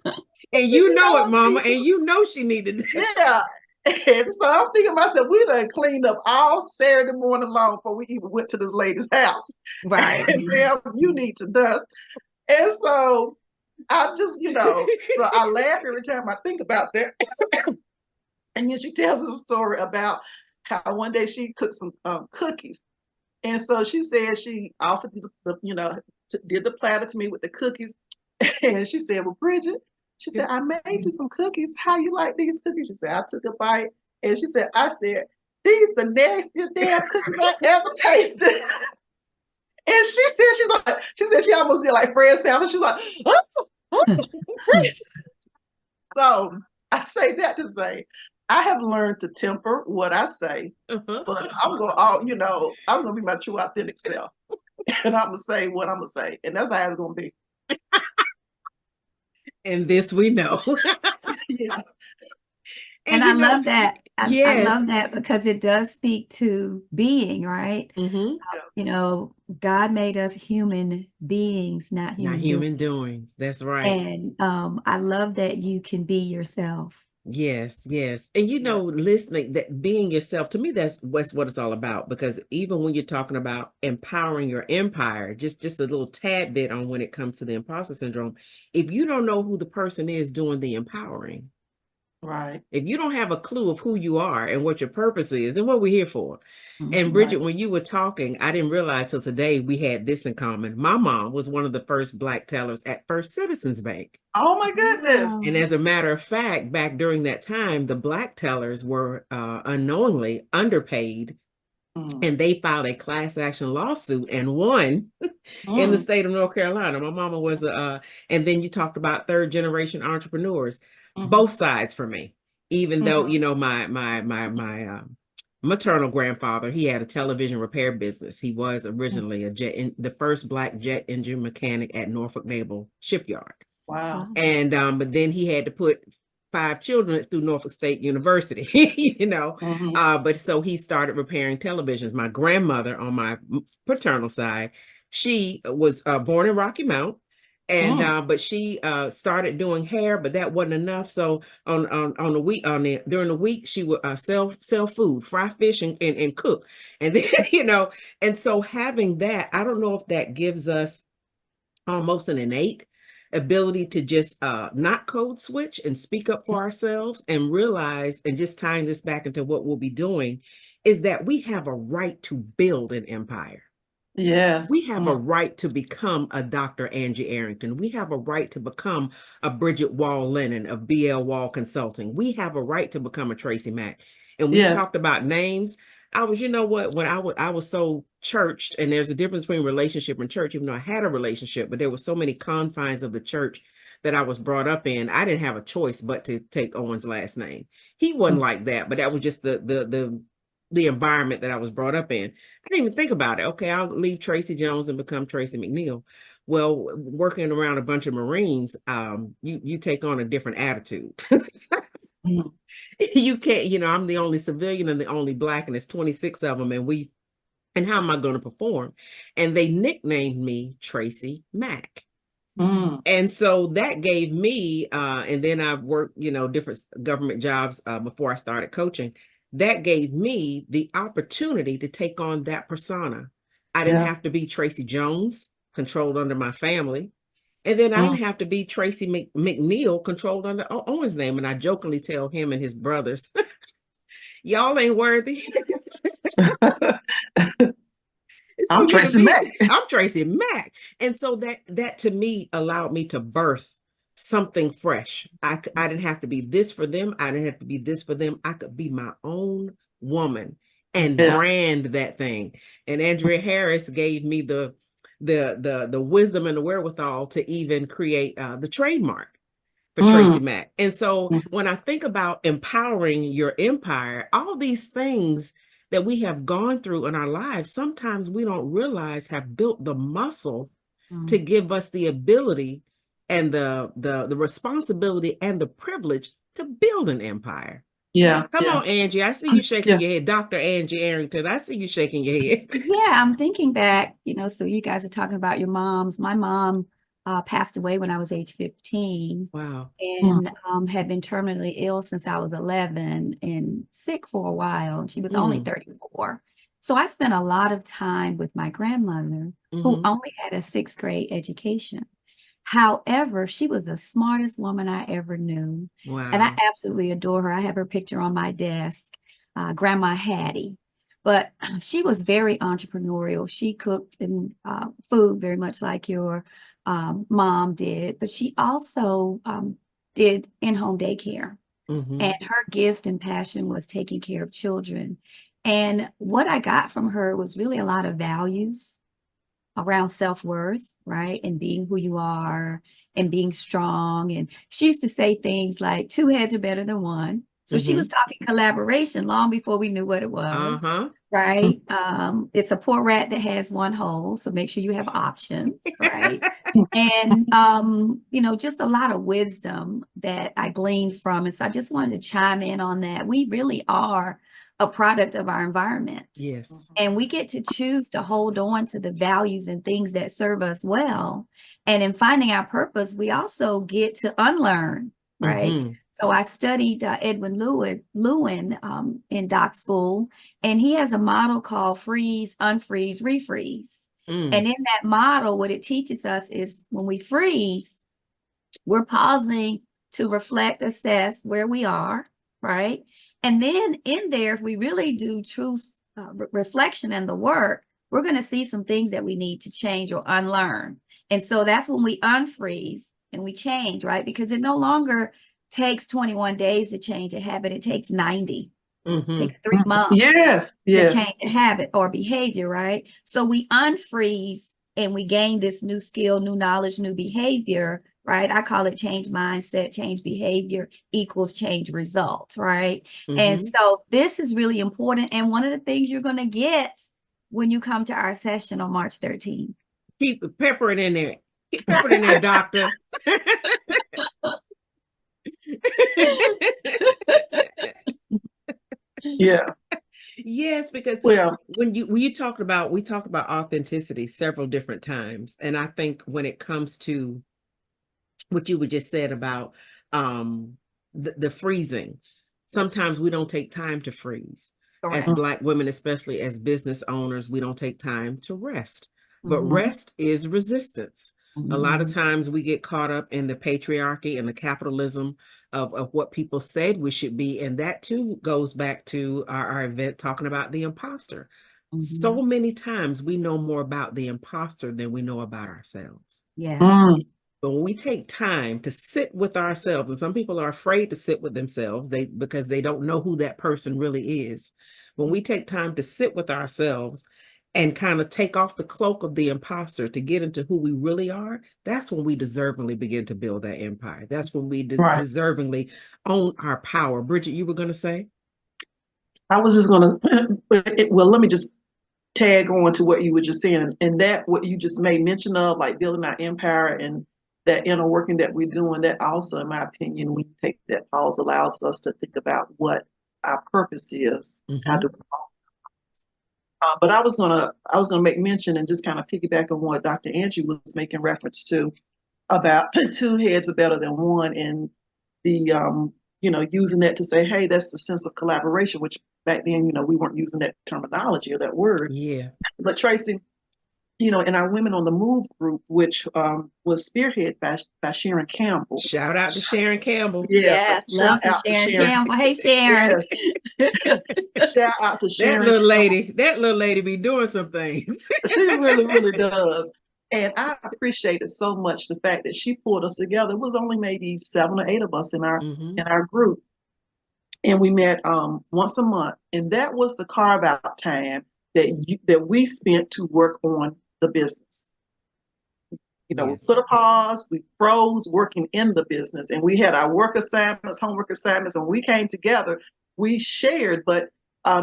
S2: She
S1: you
S2: did
S1: know it,
S2: always
S1: mama,
S2: need to,
S1: and you know she needed that.
S2: yeah. And so I'm thinking to myself, we done cleaned up all Saturday morning long before we even went to this lady's house.
S3: Right.
S2: And now you need to dust. And so I just, so I laugh every time I think about that. And then she tells us a story about how one day she cooked some cookies. And so she said she offered did the platter to me with the cookies. And she said, well, Bridget, she said, I made you some cookies. How you like these cookies? She said, I took a bite. And she said, I said, these the nastiest damn cookies I ever tasted. And she said she almost did like Fred Sanford. She's like, oh, oh. So I say that to say, I have learned to temper what I say, but I'm gonna be my true authentic self. And I'm gonna say what I'm gonna say. And that's how it's gonna be.
S1: And this we know.
S2: Yeah.
S3: And
S1: you
S3: I
S1: know,
S3: love that. I
S1: yes.
S3: love that because it does speak to being, right? God made us human beings, not
S1: Not
S3: human doings.
S1: human doings. That's right.
S3: And I love that you can be yourself.
S1: Yes, yes. And listening, that being yourself, to me, that's what it's all about. Because even when you're talking about empowering your empire, just a little tad bit on when it comes to the imposter syndrome, if you don't know who the person is doing the empowering,
S2: Right.
S1: if you don't have a clue of who you are and what your purpose is, then what we're here for. And Bridget, when you were talking, I didn't realize till today we had this in common. My mom was one of the first Black tellers at First Citizens Bank.
S2: Oh my goodness.
S1: And as a matter of fact, back during that time, the Black tellers were unknowingly underpaid, and they filed a class action lawsuit and won in the state of North Carolina. My mama was and then you talked about third generation entrepreneurs, both sides for me. Even though my maternal grandfather, he had a television repair business. He was originally the first Black jet engine mechanic at Norfolk Naval Shipyard.
S2: Wow.
S1: And but then he had to put 5 children through Norfolk State University, but so he started repairing televisions. My grandmother on my paternal side, she was born in Rocky Mount, and but she started doing hair, but that wasn't enough. So on the week during the week, she would sell food, fry fish, and cook, and then and so having that, I don't know if that gives us almost an innate ability to just not code switch and speak up for ourselves and realize, and just tying this back into what we'll be doing, is that we have a right to build an empire.
S2: Yes.
S1: We have a right to become a Dr. Angie Arrington. We have a right to become a Bridget Wall-Lennon of BLWall Consulting. We have a right to become a TracyMac. And we talked about names. I was, when I was so churched, and there's a difference between relationship and church, even though I had a relationship, but there were so many confines of the church that I was brought up in. I didn't have a choice but to take Owen's last name. He wasn't like that, but that was just the environment that I was brought up in. I didn't even think about it. Okay, I'll leave Tracy Jones and become Tracy McNeil. Well, working around a bunch of Marines, you take on a different attitude. You can't, I'm the only civilian and the only Black, and there's 26 of them, and how am I going to perform? And they nicknamed me TracyMac. And so that gave me, and then I've worked, different government jobs before I started coaching. That gave me the opportunity to take on that persona. I didn't have to be Tracy Jones, controlled under my family. And then I didn't have to be Tracy McNeil, controlled under Owen's name. And I jokingly tell him and his brothers, y'all ain't worthy.
S2: I'm Tracy Mac.
S1: I'm Tracy Mac. And so that to me allowed me to birth something fresh. I didn't have to be this for them. I didn't have to be this for them. I could be my own woman and
S2: Yeah.
S1: brand that thing. And Andrea Harris gave me the wisdom and the wherewithal to even create the trademark for TracyMac. And so when I think about empowering your empire, all these things that we have gone through in our lives, sometimes we don't realize have built the muscle to give us the ability and the responsibility and the privilege to build an empire.
S2: Yeah.
S1: Come on, Angie. I see you shaking
S2: Yeah.
S1: your head. Dr. Angie Arrington, I see you shaking your head.
S3: Yeah, I'm thinking back, so you guys are talking about your moms. My mom passed away when I was age 15.
S1: Wow.
S3: And had been terminally ill since I was 11 and sick for a while. She was only 34. So I spent a lot of time with my grandmother, who only had a 6th grade education. However, she was the smartest woman I ever knew.
S1: Wow.
S3: And I absolutely adore her. I have her picture on my desk, Grandma Hattie. But she was very entrepreneurial. She cooked and food very much like your mom did. But she also did in-home daycare. And her gift and passion was taking care of children. And what I got from her was really a lot of values around self-worth, right? And being who you are and being strong. And she used to say things like 2 heads are better than one. So she was talking collaboration long before we knew what it was, right? It's a poor rat that has 1 hole. So make sure you have options, right? And, just a lot of wisdom that I gleaned from it. So I just wanted to chime in on that. We really are a product of our environment.
S1: Yes.
S3: And we get to choose to hold on to the values and things that serve us well. And in finding our purpose, we also get to unlearn, right? So I studied Edwin Lewin in doc school, and he has a model called freeze, unfreeze, refreeze. And in that model, what it teaches us is when we freeze, we're pausing to reflect, assess where we are, right? And then in there, if we really do true reflection and the work, we're going to see some things that we need to change or unlearn. And so that's when we unfreeze and we change, right? Because it no longer takes 21 days to change a habit. It takes 90. It takes 3 months to change a habit or behavior, right? So we unfreeze and we gain this new skill, new knowledge, new behavior, right? I call it change mindset, change behavior equals change results, right? And so this is really important. And one of the things you're going to get when you come to our session on March 13th.
S1: Keep pepper it in there. Keep pepper it in there, doctor.
S2: Yeah.
S1: Yes, because when you talk about, we talk about authenticity several different times. And I think when it comes to what you just said about the freezing, sometimes we don't take time to freeze. As Black women, especially as business owners, we don't take time to rest. But rest is resistance. A lot of times we get caught up in the patriarchy and the capitalism of what people said we should be. And that too goes back to our event talking about the imposter. So many times we know more about the imposter than we know about ourselves.
S3: Yes.
S1: But when we take time to sit with ourselves, and some people are afraid to sit with themselves because they don't know who that person really is. When we take time to sit with ourselves and kind of take off the cloak of the imposter to get into who we really are, that's when we deservingly begin to build that empire. That's when we deservingly own our power. Bridget, you were going to say?
S2: I was just going to, well, let me just tag on to what you were just saying. And that what you just made mention of, like building our empire and that inner working that we're doing, that also, in my opinion, when you take that pause, allows us to think about what our purpose is, how to promote. But I was gonna make mention and just kind of piggyback on what Dr. Angie was making reference to about 2 heads are better than one, and the using that to say, hey, that's the sense of collaboration, which back then, we weren't using that terminology or that word.
S1: Yeah.
S2: But Tracy, in our Women on the Move group, which was spearheaded by Sharon Campbell.
S1: Shout out to Sharon Campbell.
S3: Yes, shout out to Sharon Campbell. Hey, Sharon.
S2: Yes. Shout out to Sharon.
S1: That little lady be doing some things.
S2: She really, really does. And I appreciated so much the fact that she pulled us together. It was only maybe 7 or 8 of us in our group, and we met once a month, and that was the carve out time that we spent to work on the business. You know, we
S1: Yes.
S2: put a pause, we froze working in the business, and we had our work assignments, homework assignments, and we came together, we shared, but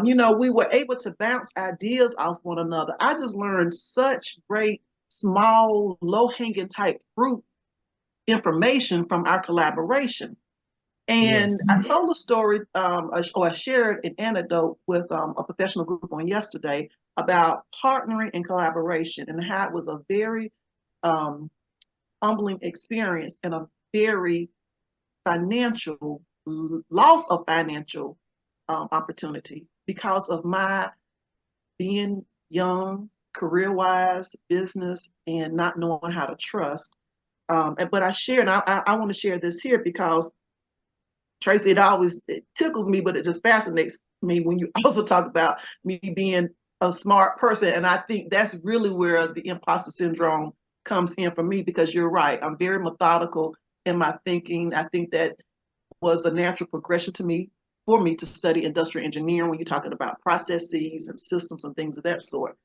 S2: you know, we were able to bounce ideas off one another. I just learned such great, small, low-hanging type fruit information from our collaboration. And
S1: Yes.
S2: I told a story, or I shared an anecdote with a professional group on yesterday about partnering and collaboration, and how it was a very humbling experience and a very financial loss of financial opportunity because of my being young, career-wise, business, and not knowing how to trust. But I share, and I want to share this here because Tracy, it tickles me, but it just fascinates me when you also talk about me being a smart person. And I think that's really where the imposter syndrome comes in for me, because you're right. I'm very methodical in my thinking. I think that was a natural progression for me to study industrial engineering when you're talking about processes and systems and things of that sort.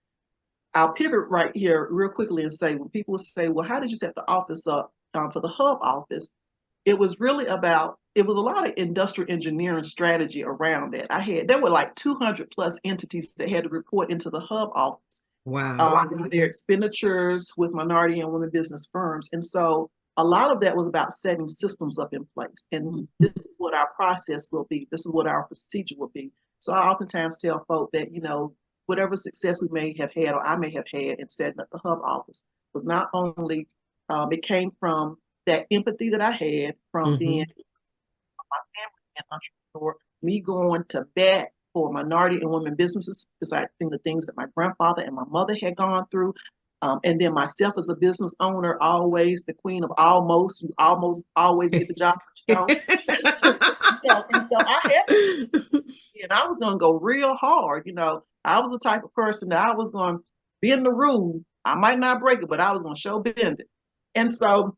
S2: I'll pivot right here real quickly and say, when people say, well, how did you set the office up for the hub office? It was really about, it was a lot of industrial engineering strategy around that. There were like 200 plus entities that had to report into the hub office.
S1: Wow.
S2: Their expenditures with minority and women business firms. And so a lot of that was about setting systems up in place. And this is what our process will be. This is what our procedure will be. So I oftentimes tell folk that, you know, whatever success we may have had, or I may have had in setting up the hub office, was not only, it came from that empathy that I had from being my family and entrepreneur, me going to bat for minority and women businesses, because I'd seen the things that my grandfather and my mother had gone through. And then myself as a business owner, always the queen of almost, you almost always get the job, but you don't. You know, and so I had this, and I was going to go real hard. You know, I was the type of person that I was going to be in the room. I might not break it, but I was going to show bend it. And so,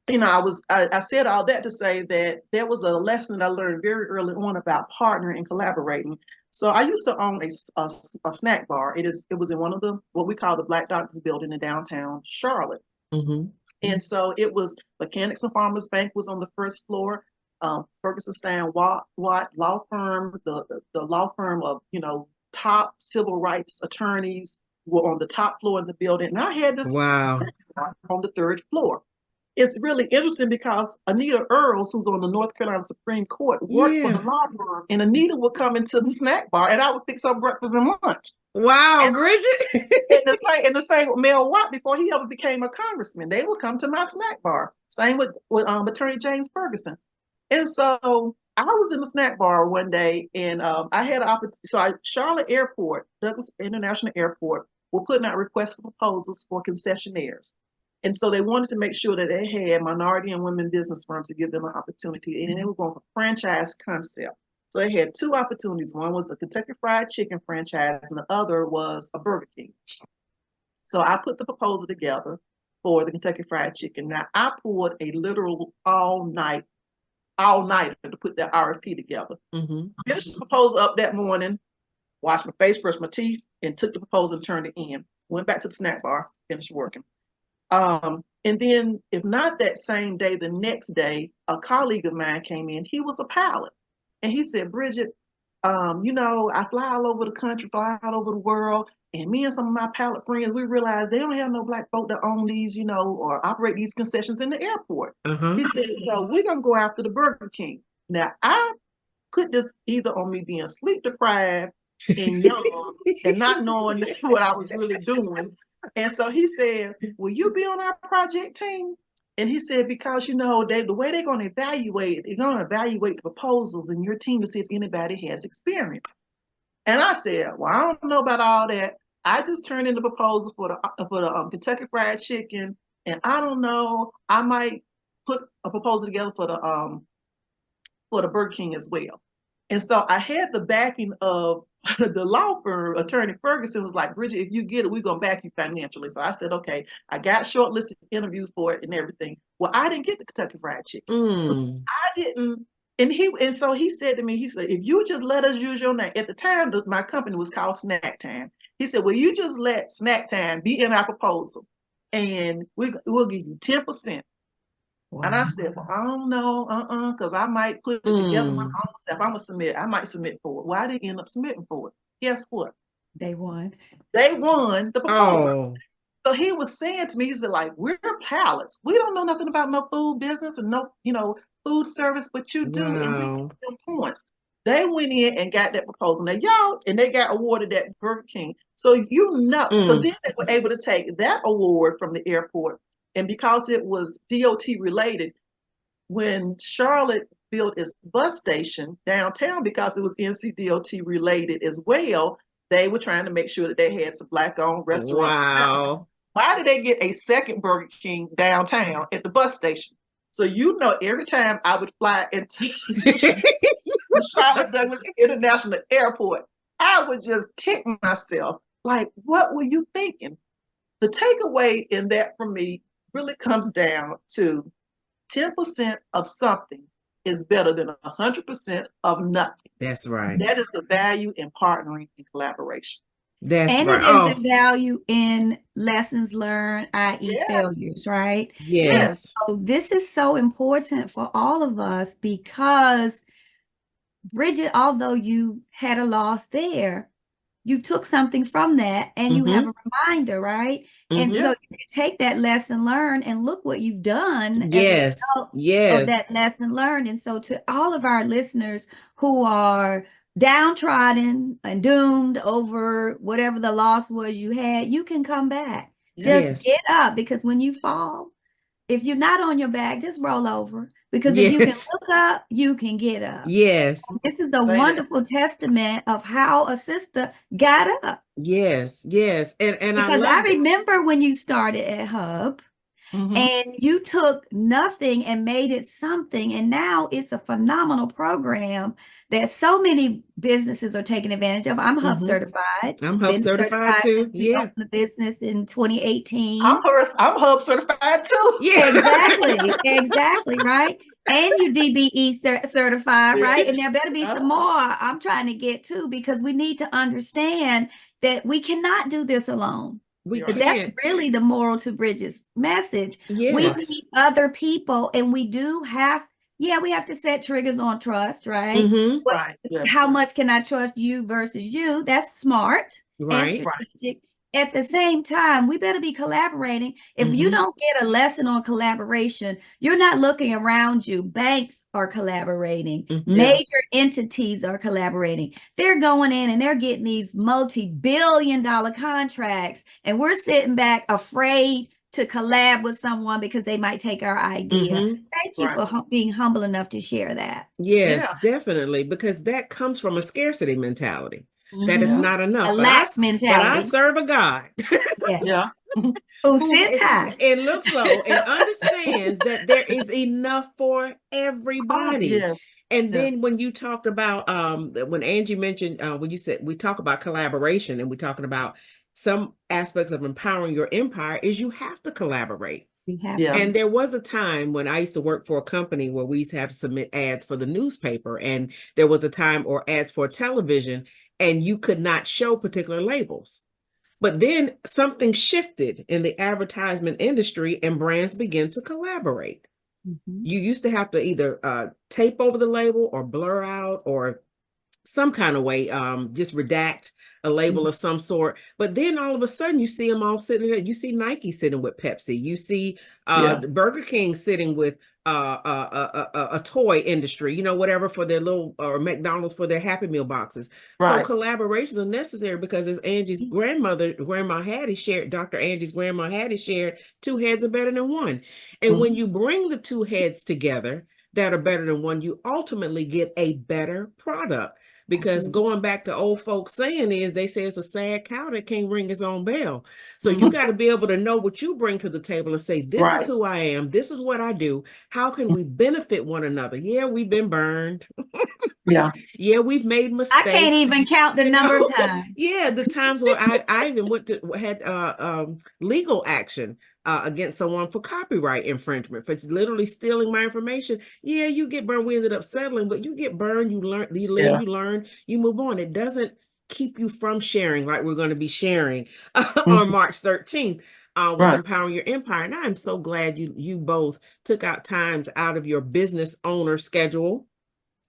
S2: you know, I said all that to say that there was a lesson that I learned very early on about partnering and collaborating. So I used to own a snack bar. It was in one of what we call the Black Doctors building in downtown Charlotte. And so it was Mechanics and Farmers Bank was on the first floor. Ferguson Stein Watt law firm, the law firm of, you know, top civil rights attorneys were on the top floor in the building. And I had this
S1: Wow.
S2: on the third floor. It's really interesting because Anita Earls, who's on the North Carolina Supreme Court, worked for the law firm, and Anita would come into the snack bar, and I would fix up breakfast and lunch.
S1: Wow,
S2: And
S1: Bridget.
S2: and the same with Mel Watt before he ever became a congressman. They would come to my snack bar. Same with Attorney James Ferguson. And so I was in the snack bar one day, and I had an opportunity. So Charlotte Airport, Douglas International Airport, were putting out requests for proposals for concessionaires. And so they wanted to make sure that they had minority and women business firms to give them an opportunity. And they were going for franchise concept. So they had two opportunities. One was a Kentucky Fried Chicken franchise, and the other was a Burger King. So I put the proposal together for the Kentucky Fried Chicken. Now, I pulled a literal all-nighter to put that RFP together. Finished the proposal up that morning, washed my face, brushed my teeth, and took the proposal and turned it in. Went back to the snack bar, finished working. And then, if not that same day, the next day, a colleague of mine came in. He was a pilot. And he said, Bridget, you know, I fly all over the country, fly all over the world. And me and some of my pilot friends, we realized they don't have no Black folk that own these, you know, or operate these concessions in the airport. He said, so we're going to go after the Burger King. Now, I put this either on me being sleep deprived and young and not knowing what I was really doing. And so he said, will you be on our project team? And he said, because, you know, the way they're going to evaluate the proposals in your team to see if anybody has experience. And I said, well, I don't know about all that. I just turned in the proposal for the Kentucky Fried Chicken, and I don't know, I might put a proposal together for the Burger King as well. And so I had the backing of the law firm, Attorney Ferguson, was like, Bridget, if you get it, we're going to back you financially. So I said, okay, I got shortlisted, interviewed for it and everything. Well, I didn't get the Kentucky Fried Chicken.
S1: Mm.
S2: I didn't. And so he said to me, he said, if you just let us use your name, at the time, my company was called Snack Time. He said, well, you just let Snack Time be in our proposal and we'll give you 10%.
S3: Wow.
S2: And I said, well, I don't know, because I might put it together my own stuff. I'm going to submit. I might submit for it. Well, I didn't end up submitting for it. Guess what?
S3: They won.
S2: They won the proposal.
S1: Oh,
S2: So he was saying to me, he said, like, we're palace. We don't know nothing about no food business and no, food service, but you do. And we
S1: wow.
S2: get them points. They went in and got that proposal. Now, y'all, and they got awarded that Burger King. So, so then they were able to take that award from the airport. And because it was DOT related, when Charlotte built its bus station downtown, because it was NCDOT related as well, they were trying to make sure that they had some Black-owned restaurants.
S1: Wow.
S2: Why did they get a second Burger King downtown at the bus station? So every time I would fly into the Charlotte Douglas International Airport, I would just kick myself. Like, what were you thinking? The takeaway in that for me really comes down to 10% of something is better than 100% of nothing.
S1: That's right.
S2: That is the value in partnering and collaboration.
S1: That's
S3: And
S1: right.
S3: it is
S1: Oh,
S3: the value in lessons learned, i.e.
S2: Yes.
S3: failures, right?
S1: yes.
S3: So this is so important for all of us because, Bridget, although you had a loss there, you took something from that and you have a reminder, right? And so you can take that lesson learned and look what you've done as a
S1: Yes.
S3: result
S1: Yes.
S3: of that lesson learned. And so to all of our listeners who are downtrodden and doomed over whatever the loss was you had, you can come back. Just
S1: Yes.
S3: get up, because when you fall, if you're not on your back, just roll over. Because if you can
S1: Yes.
S3: look up, you can get up.
S1: Yes.
S3: This is a wonderful testament of how a sister got up.
S1: Yes. Yes. And I
S3: Because I
S1: love it.
S3: remember when you started at Hub and you took nothing and made it something. And now it's a phenomenal program that so many businesses are taking advantage of. I'm Hub certified.
S1: I'm Hub
S3: Been
S1: certified too.
S3: since we opened the business in 2018.
S2: I'm Hub certified too.
S1: Yeah.
S3: Exactly, right? And you DBE certified, right? And there better be some more I'm trying to get to, because we need to understand that we cannot do this alone.
S1: We
S3: That's
S1: can't.
S3: really the moral to Bridget's message.
S1: Yes.
S3: We need other people, and we do have, we have to set triggers on trust, right?
S2: Right. Yes.
S3: How much can I trust you versus you? That's smart and
S1: Right.
S3: strategic. At the same time, we better be collaborating. If you don't get a lesson on collaboration, you're not looking around you. Banks are collaborating. Major entities are collaborating. They're going in and they're getting these multi-billion-dollar contracts, and we're sitting back afraid to collab with someone because they might take our idea. Thank you for being humble enough to share that.
S1: Yes, definitely, because that comes from a scarcity mentality. That is not enough.
S3: A lack mentality.
S1: But I serve a God
S3: who sits high
S1: and looks low and understands that there is enough for everybody. And then when you talked about when Angie mentioned when you said we talk about collaboration, and we're talking about some aspects of empowering your empire, is you have to collaborate. And there was a time when I used to work for a company where we used to have to submit ads for the newspaper, and there was a time, or ads for television, and you could not show particular labels. But then something shifted in the advertisement industry and brands began to collaborate. You used to have to either tape over the label or blur out or some kind of way, just redact a label of some sort. But then all of a sudden you see them all sitting there. You see Nike sitting with Pepsi. You see Burger King sitting with a toy industry, whatever, for their little, or McDonald's for their Happy Meal boxes. So collaborations are necessary, because as Angie's Grandma Hattie shared, Dr. Angie's Grandma Hattie shared, two heads are better than one. And when you bring the two heads together, that are better than one, you ultimately get a better product. Because
S3: Absolutely.
S1: going back to old folks saying is, they say it's a sad cow that can't ring its own bell. So you got to be able to know what you bring to the table and say, this is
S2: Right.
S1: who I am. This is what I do. How can we benefit one another? Yeah, we've been burned.
S2: Yeah.
S1: Yeah, we've made
S3: I can't
S1: mistakes.
S3: even count the
S1: You
S3: number of
S1: know,
S3: times.
S1: yeah, the times where I even had legal action against someone for copyright infringement, for literally stealing my information. Yeah, you get burned. We ended up settling, but you get burned. You learn, you live,
S2: Yeah.
S1: you learn, you move on. It doesn't keep you from sharing, like we're going to be sharing on
S2: Mhm.
S1: March 13th. With
S2: Right.
S1: Empowering Your Empire. And I'm so glad you both took out times out of your business owner schedule,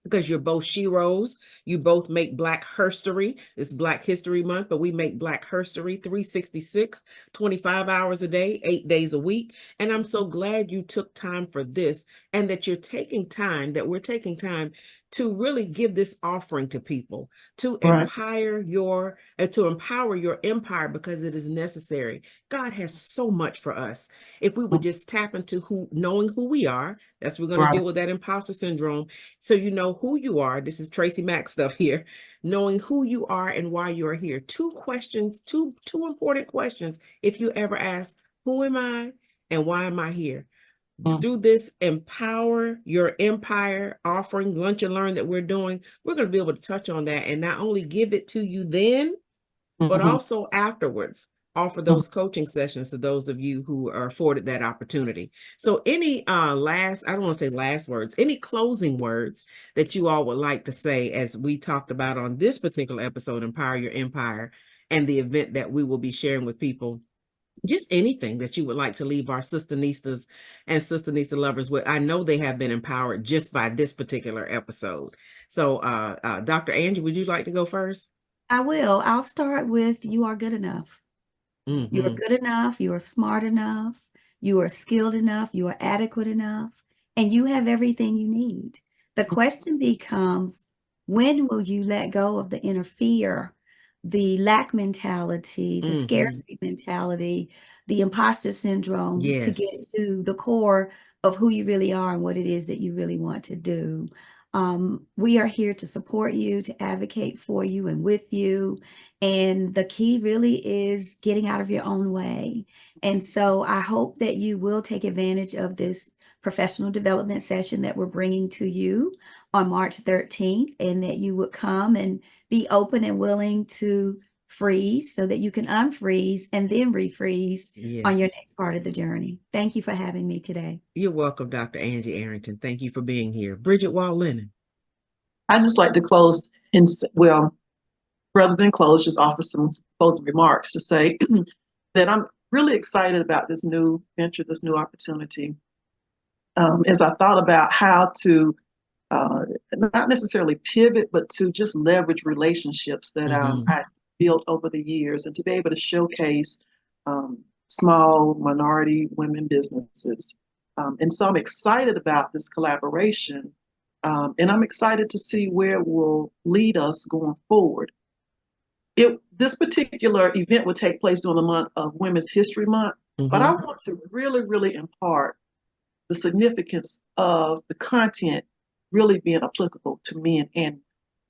S1: because you're both sheroes. You both make Black Herstory. It's Black History Month, but we make Black Herstory 366, 25 hours a day, 8 days a week. And I'm so glad you took time for this, and that you're taking time, that we're taking time to really give this offering to people, to
S2: Right.
S1: empower your empire, because it is necessary. God has so much for us. If we would just tap into knowing who we are, that's we're going to
S2: Right.
S1: deal with that imposter syndrome. So you know who you are. This is TracyMac stuff here. Knowing who you are and why you are here. Two questions, two important questions. If you ever ask, who am I and why am I here? Through this Empower Your Empire offering, Lunch and Learn, that we're doing, we're going to be able to touch on that and not only give it to you then, but
S2: Mhm.
S1: also afterwards offer those coaching sessions to those of you who are afforded that opportunity. So any I don't want to say last words, any closing words that you all would like to say as we talked about on this particular episode, Empower Your Empire, and the event that we will be sharing with people? Just anything that you would like to leave our SistaNistas and SistaNista lovers with. I know they have been empowered just by this particular episode. So Dr. Angie, would you like to go first?
S3: I will. I'll start with you are good enough. You are
S1: Mm-hmm.
S3: good enough. You are smart enough. You are skilled enough. You are adequate enough. And you have everything you need. The question becomes, when will you let go of the inner fear, the lack mentality, the
S1: Mm-hmm.
S3: scarcity mentality, the imposter syndrome, to get
S1: Yes.
S3: to the core of who you really are and what it is that you really want to do? We are here to support you, to advocate for you and with you. And the key really is getting out of your own way. And so I hope that you will take advantage of this professional development session that we're bringing to you on March 13th, and that you would come and be open and willing to freeze so that you can unfreeze and then refreeze on your
S1: Yes.
S3: next part of the journey. Thank you for having me today.
S1: You're welcome, Dr. Angie Arrington. Thank you for being here. Bridget Wall-Lennon.
S2: I just like to close well, rather than close, just offer some closing remarks to say that I'm really excited about this new venture, this new opportunity. As I thought about how to not necessarily pivot, but to just leverage relationships that
S1: Mm-hmm.
S2: I built over the years, and to be able to showcase small minority women businesses. And so I'm excited about this collaboration, and I'm excited to see where it will lead us going forward. This particular event will take place during the month of Women's History Month, but I
S1: Mm-hmm.
S2: want to really, really impart the significance of the content really being applicable to men.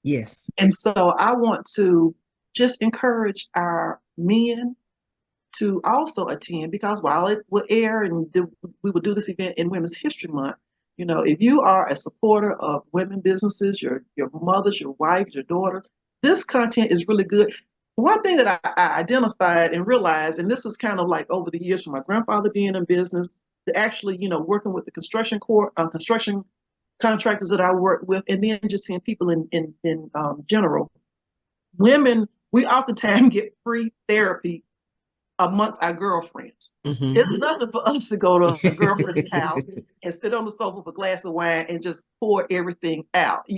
S1: Yes.
S2: And so I want to just encourage our men to also attend, because while it will air and we will do this event in Women's History Month, if you are a supporter of women businesses, your mothers, your wives, your daughter, this content is really good. One thing that I identified and realized, and this is kind of like over the years from my grandfather being in business to actually, working with the construction contractors that I work with, and then just seeing people in general. Women, we oftentimes get free therapy amongst our girlfriends.
S1: Mm-hmm.
S2: It's nothing for us to go to a girlfriend's house and sit on the sofa with a glass of wine and just pour everything out,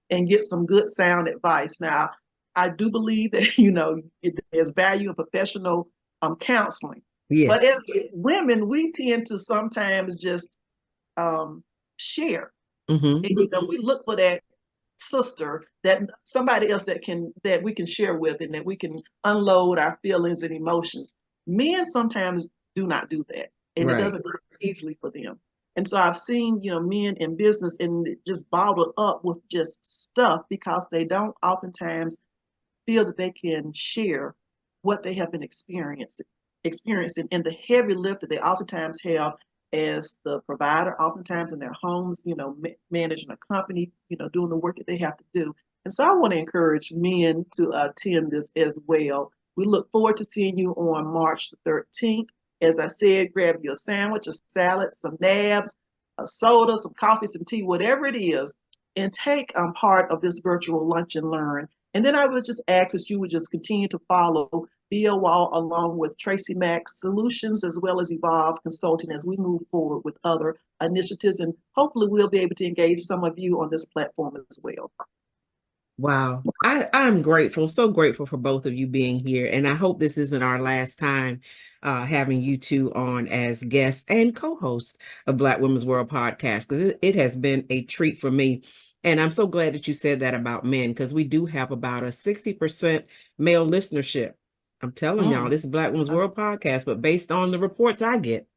S2: and get some good sound advice. Now, I do believe that, there's value in professional counseling. But
S1: Yes.
S2: as women, we tend to sometimes just share.
S1: Mm-hmm.
S2: And, we look for that sister, that somebody else that we can share with, and that we can unload our feelings and emotions. Men sometimes do not do that, and it
S1: Right.
S2: doesn't come easily for them. And so I've seen, men in business and just bottled up with just stuff because they don't oftentimes feel that they can share what they have been experiencing and the heavy lift that they oftentimes have as the provider, oftentimes in their homes, managing a company, doing the work that they have to do. And so I want to encourage men to attend this as well. We look forward to seeing you on March the 13th. As I said, grab you a sandwich, a salad, some nabs, a soda, some coffee, some tea, whatever it is, and take part of this virtual lunch and learn. And then I would just ask that you would just continue to follow BLWall along with TracyMac Solutions as well as Evolve Consulting as we move forward with other initiatives. And hopefully we'll be able to engage some of you on this platform as well.
S1: Wow. I'm grateful, so grateful for both of you being here. And I hope this isn't our last time having you two on as guests and co-hosts of Black Women's World podcast, because it has been a treat for me. And I'm so glad that you said that about men, because we do have about a 60% male listenership. I'm telling y'all, this is Black Women's World podcast, but based on the reports I get.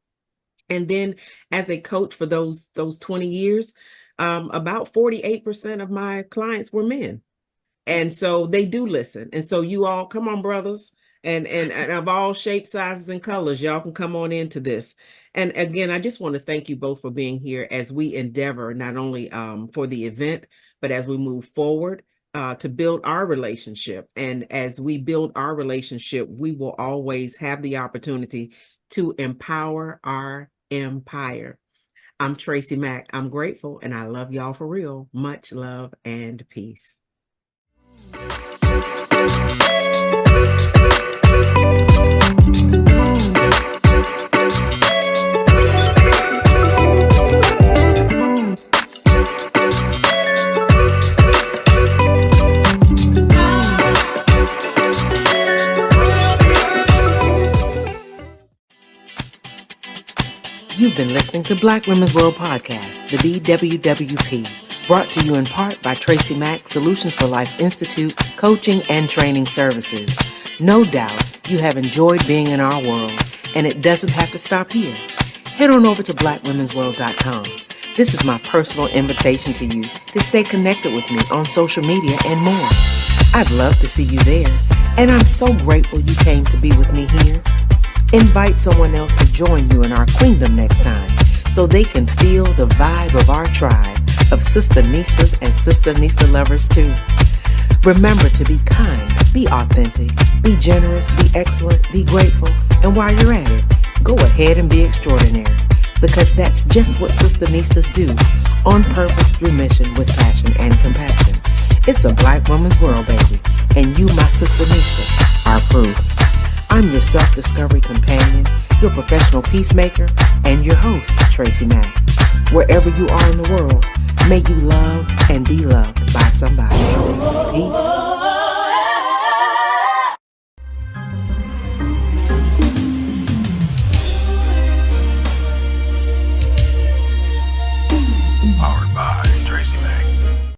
S1: And then as a coach for those 20 years, about 48% of my clients were men. And so they do listen. And so you all come on, brothers, and of all shapes, sizes, and colors, y'all can come on into this. And again, I just want to thank you both for being here as we endeavor not only for the event, but as we move forward to build our relationship. And as we build our relationship, we will always have the opportunity to empower our empire. I'm TracyMac. I'm grateful, and I love y'all for real. Much love and peace. You've been listening to Black Women's World Podcast, the BWWP, brought to you in part by TracyMac Solutions for Life Institute, coaching and training services. No doubt you have enjoyed being in our world, and it doesn't have to stop here. Head on over to blackwomensworld.com. This is my personal invitation to you to stay connected with me on social media and more. I'd love to see you there, and I'm so grateful you came to be with me here. Invite someone else to join you in our queendom next time so they can feel the vibe of our tribe of SistaNistas and SistaNista lovers too. Remember to be kind, be authentic, be generous, be excellent, be grateful, and while you're at it, go ahead and be extraordinary, because that's just what SistaNistas do, on purpose through mission with passion and compassion. It's a Black woman's world, baby, and you, my SistaNista, are proof. I'm your self-discovery companion, your professional peacemaker, and your host, TracyMac. Wherever you are in the world, may you love and be loved by somebody. Peace.